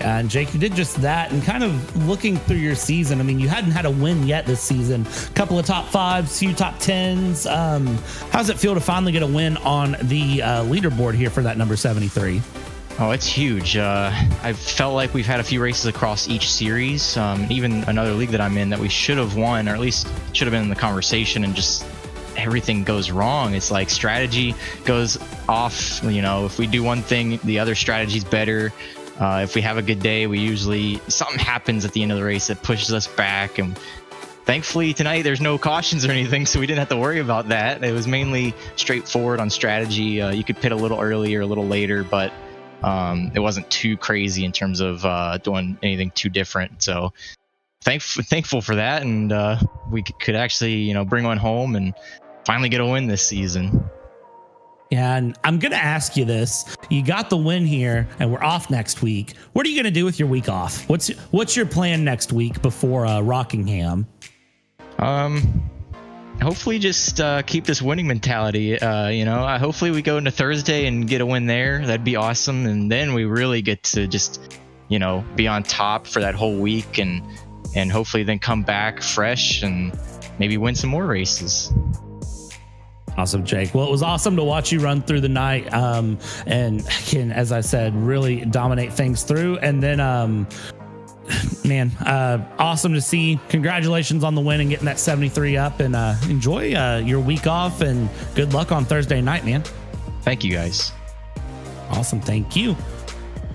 And Jake, you did just that. And kind of looking through your season, I mean, you hadn't had a win yet this season. A couple of top fives, few top tens. How does it feel to finally get a win on the leaderboard here for that number 73? Oh, it's huge. I felt like we've had a few races across each series, even another league that I'm in that we should have won, or at least should have been in the conversation, and just everything goes wrong. It's like strategy goes off. If we do one thing, the other strategy's better. If we have a good day, something happens at the end of the race that pushes us back. And thankfully tonight there's no cautions or anything, so we didn't have to worry about that. It was mainly straightforward on strategy. You could pit a little early or a little later, but it wasn't too crazy in terms of doing anything too different. So thankful for that, and we could actually bring one home and finally get a win this season. Yeah, and I'm going to ask you this. You got the win here, and we're off next week. What are you going to do with your week off? What's your plan next week before Rockingham? Hopefully just keep this winning mentality. Hopefully we go into Thursday and get a win there. That'd be awesome. And then we really get to just, be on top for that whole week, and hopefully then come back fresh and maybe win some more races. Awesome, Jake. Well, it was awesome to watch you run through the night, and can, as I said, really dominate things through. And then, awesome to see. Congratulations on the win and getting that 73 up, and enjoy your week off, and good luck on Thursday night, man. Thank you, guys. Awesome. Thank you.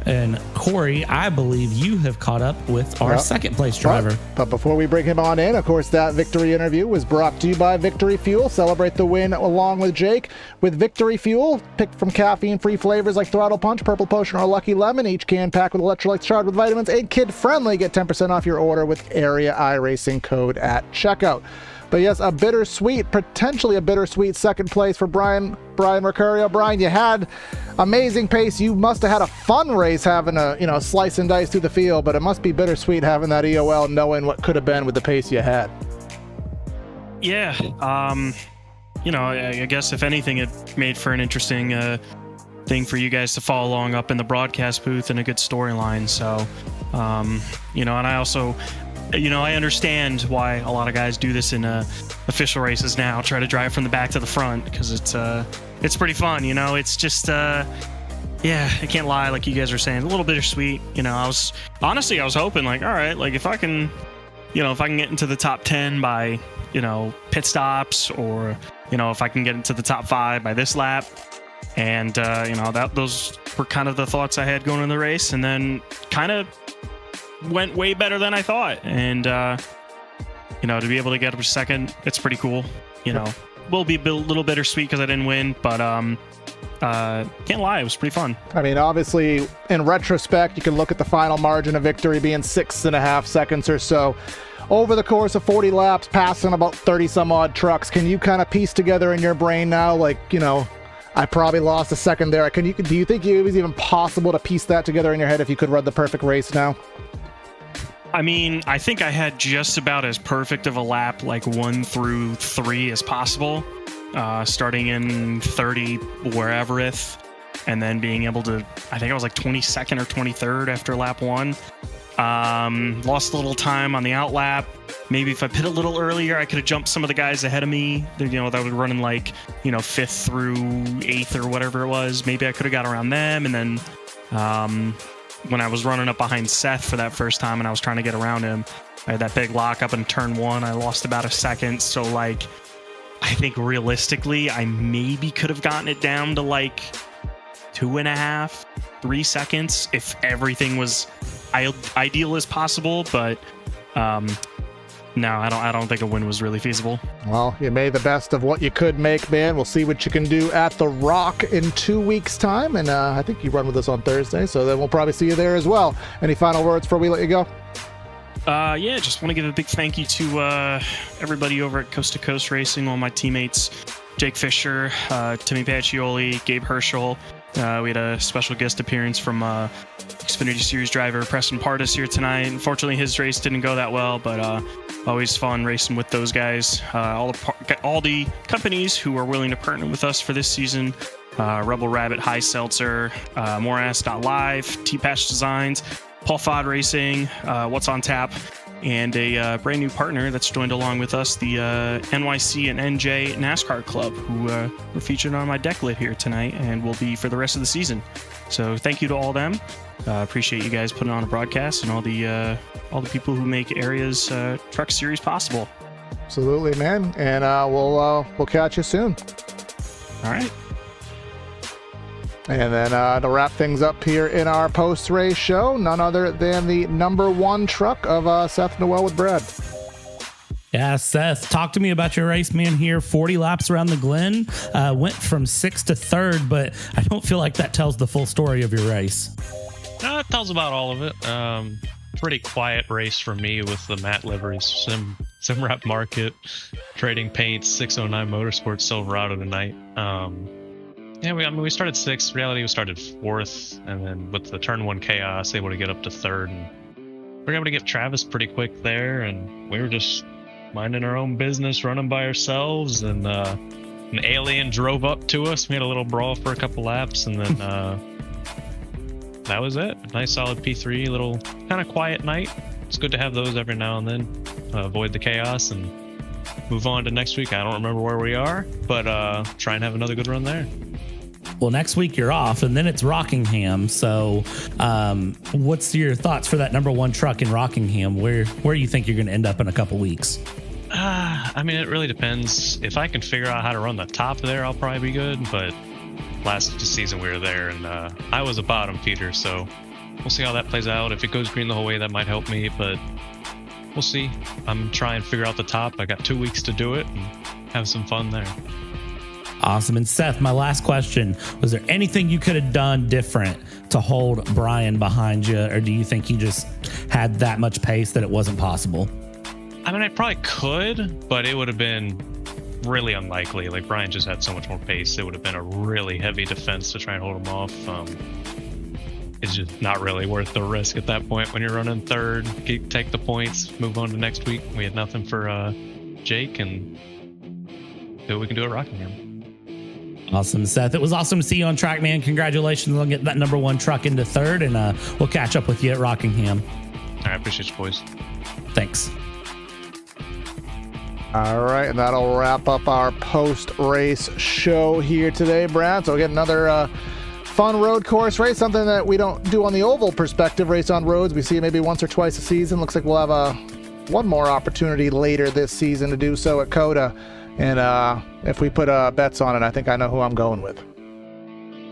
And Corey, I believe you have caught up with our second place driver. But before we bring him on in, of course, that victory interview was brought to you by Victory Fuel. Celebrate the win along with Jake with Victory Fuel. Picked from caffeine-free flavors like Throttle Punch, Purple Potion, or Lucky Lemon. Each can packed with electrolytes charged with vitamins and kid-friendly. Get 10% off your order with area iRacing code at checkout. But yes, potentially a bittersweet second place for Brian Mercurio. Brian, you had amazing pace. You must have had a fun race having a slice and dice through the field, but it must be bittersweet having that EOL, knowing what could have been with the pace you had. Yeah, I guess if anything, it made for an interesting thing for you guys to follow along up in the broadcast booth and a good storyline. So, and I also, I understand why a lot of guys do this in official races now, try to drive from the back to the front, because it's pretty fun. It's just, I can't lie, like you guys were saying, a little bittersweet. I was hoping, like, all right, like if I can get into the top 10 by, pit stops, or, if I can get into the top 5 by this lap. And, those were kind of the thoughts I had going in the race, and then kind of went way better than I thought. And, to be able to get up to second, it's pretty cool. Will be a little bittersweet because I didn't win, but, can't lie, it was pretty fun. I mean, obviously, in retrospect, you can look at the final margin of victory being 6.5 seconds or so. Over the course of 40 laps, passing about 30 some odd trucks, can you kind of piece together in your brain now, like, I probably lost a second there. Do you think it was even possible to piece that together in your head if you could run the perfect race now? I mean, I think I had just about as perfect of a lap, like 1 through 3 as possible, starting in 30 wherevereth, and then being able to, I think I was like 22nd or 23rd after lap 1. Lost a little time on the out lap. Maybe if I pit a little earlier, I could have jumped some of the guys ahead of me, that were running like, 5th through 8th or whatever it was. Maybe I could have got around them. And then, when I was running up behind Seth for that first time and I was trying to get around him, I had that big lock up in turn 1. I lost about a second. So, like, I think realistically, I maybe could have gotten it down to like 2.5, 3 seconds if everything was ideal as possible. But, no, I don't think a win was really feasible. Well, you made the best of what you could make, man. We'll see what you can do at The Rock in 2 weeks' time. And I think you run with us on Thursday, so then we'll probably see you there as well. Any final words before we let you go? Just want to give a big thank you to everybody over at Coast to Coast Racing, all my teammates, Jake Fisher, Timmy Pacioli, Gabe Herschel. We had a special guest appearance from Xfinity Series driver Preston Pardis here tonight. Unfortunately, his race didn't go that well, but always fun racing with those guys. All the companies who are willing to partner with us for this season: Rebel Rabbit, High Seltzer, Morass.live, T-Patch Designs, Paul Fod Racing, What's on Tap, and a brand new partner that's joined along with us, the NYC and NJ NASCAR Club, who were featured on my deck lid here tonight and will be for the rest of the season. So thank you to all them. Appreciate you guys putting on a broadcast and all the people who make Area's Truck Series possible. Absolutely, man. And we'll catch you soon. All right. And then to wrap things up here in our post-race show, none other than the number 1 truck of Seth Noel with Brad. Yeah, Seth, talk to me about your race, man. Here, 40 laps around the Glen, went from 6th to 3rd, but I don't feel like that tells the full story of your race. No, it tells about all of it. Pretty quiet race for me with the matte liveries, Simrap Market, trading paints, 609 Motorsports Silverado tonight. We started 6th. Reality, we started 4th, and then with the turn 1 chaos, able to get up to 3rd, and we were able to get Travis pretty quick there, and we were just minding our own business, running by ourselves, and an alien drove up to us. We had a little brawl for a couple laps, and then that was it. Nice solid P3, little kind of quiet night. It's good to have those every now and then, avoid the chaos and move on to next week. I don't remember where we are, but try and have another good run there. Well, next week you're off, and then it's Rockingham. So what's your thoughts for that number 1 truck in Rockingham? Where you think you're going to end up in a couple weeks? I mean, it really depends. If I can figure out how to run the top there, I'll probably be good. But last season we were there, and I was a bottom feeder, so we'll see how that plays out. If it goes green the whole way, that might help me, but we'll see. I'm trying to figure out the top. I got 2 weeks to do it and have some fun there. Awesome. And Seth, my last question, was there anything you could have done different to hold Brian behind you, or do you think he just had that much pace that it wasn't possible? I mean, I probably could, but it would have been really unlikely. Like, Brian just had so much more pace. It would have been a really heavy defense to try and hold him off. It's just not really worth the risk at that point when you're running third. Take the points, move on to next week. We had nothing for Jake, and do what we can do at Rockingham. Awesome, Seth. It was awesome to see you on track, man. Congratulations on getting that number 1 truck into third, and we'll catch up with you at Rockingham. All right, appreciate you, boys. Thanks. All right, and that'll wrap up our post-race show here today, Brad. So we get another fun road course race, something that we don't do on the oval perspective, race on roads. We see it maybe once or twice a season. Looks like we'll have one more opportunity later this season to do so at COTA. And if we put bets on it, I think I know who I'm going with.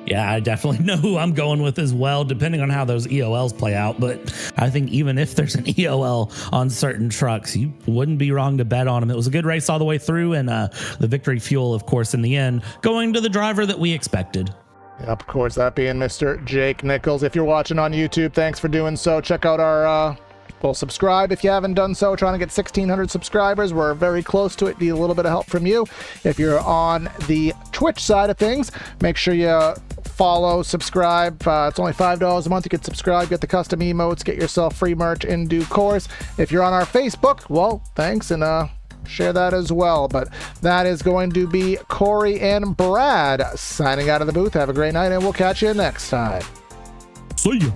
Yeah, I definitely know who I'm going with as well, depending on how those EOLs play out. But I think even if there's an EOL on certain trucks, you wouldn't be wrong to bet on them. It was a good race all the way through, and the victory fuel, of course, in the end, going to the driver that we expected. Yep, of course, that being Mr. Jake Nichols. If you're watching on YouTube, thanks for doing so. Check out our... Well, subscribe if you haven't done so. Trying to get 1,600 subscribers. We're very close to it. Need a little bit of help from you. If you're on the Twitch side of things, make sure you follow, subscribe. It's only $5 a month. You can subscribe, get the custom emotes, get yourself free merch in due course. If you're on our Facebook, well, thanks, and share that as well. But that is going to be Corey and Brad signing out of the booth. Have a great night, and we'll catch you next time. See ya.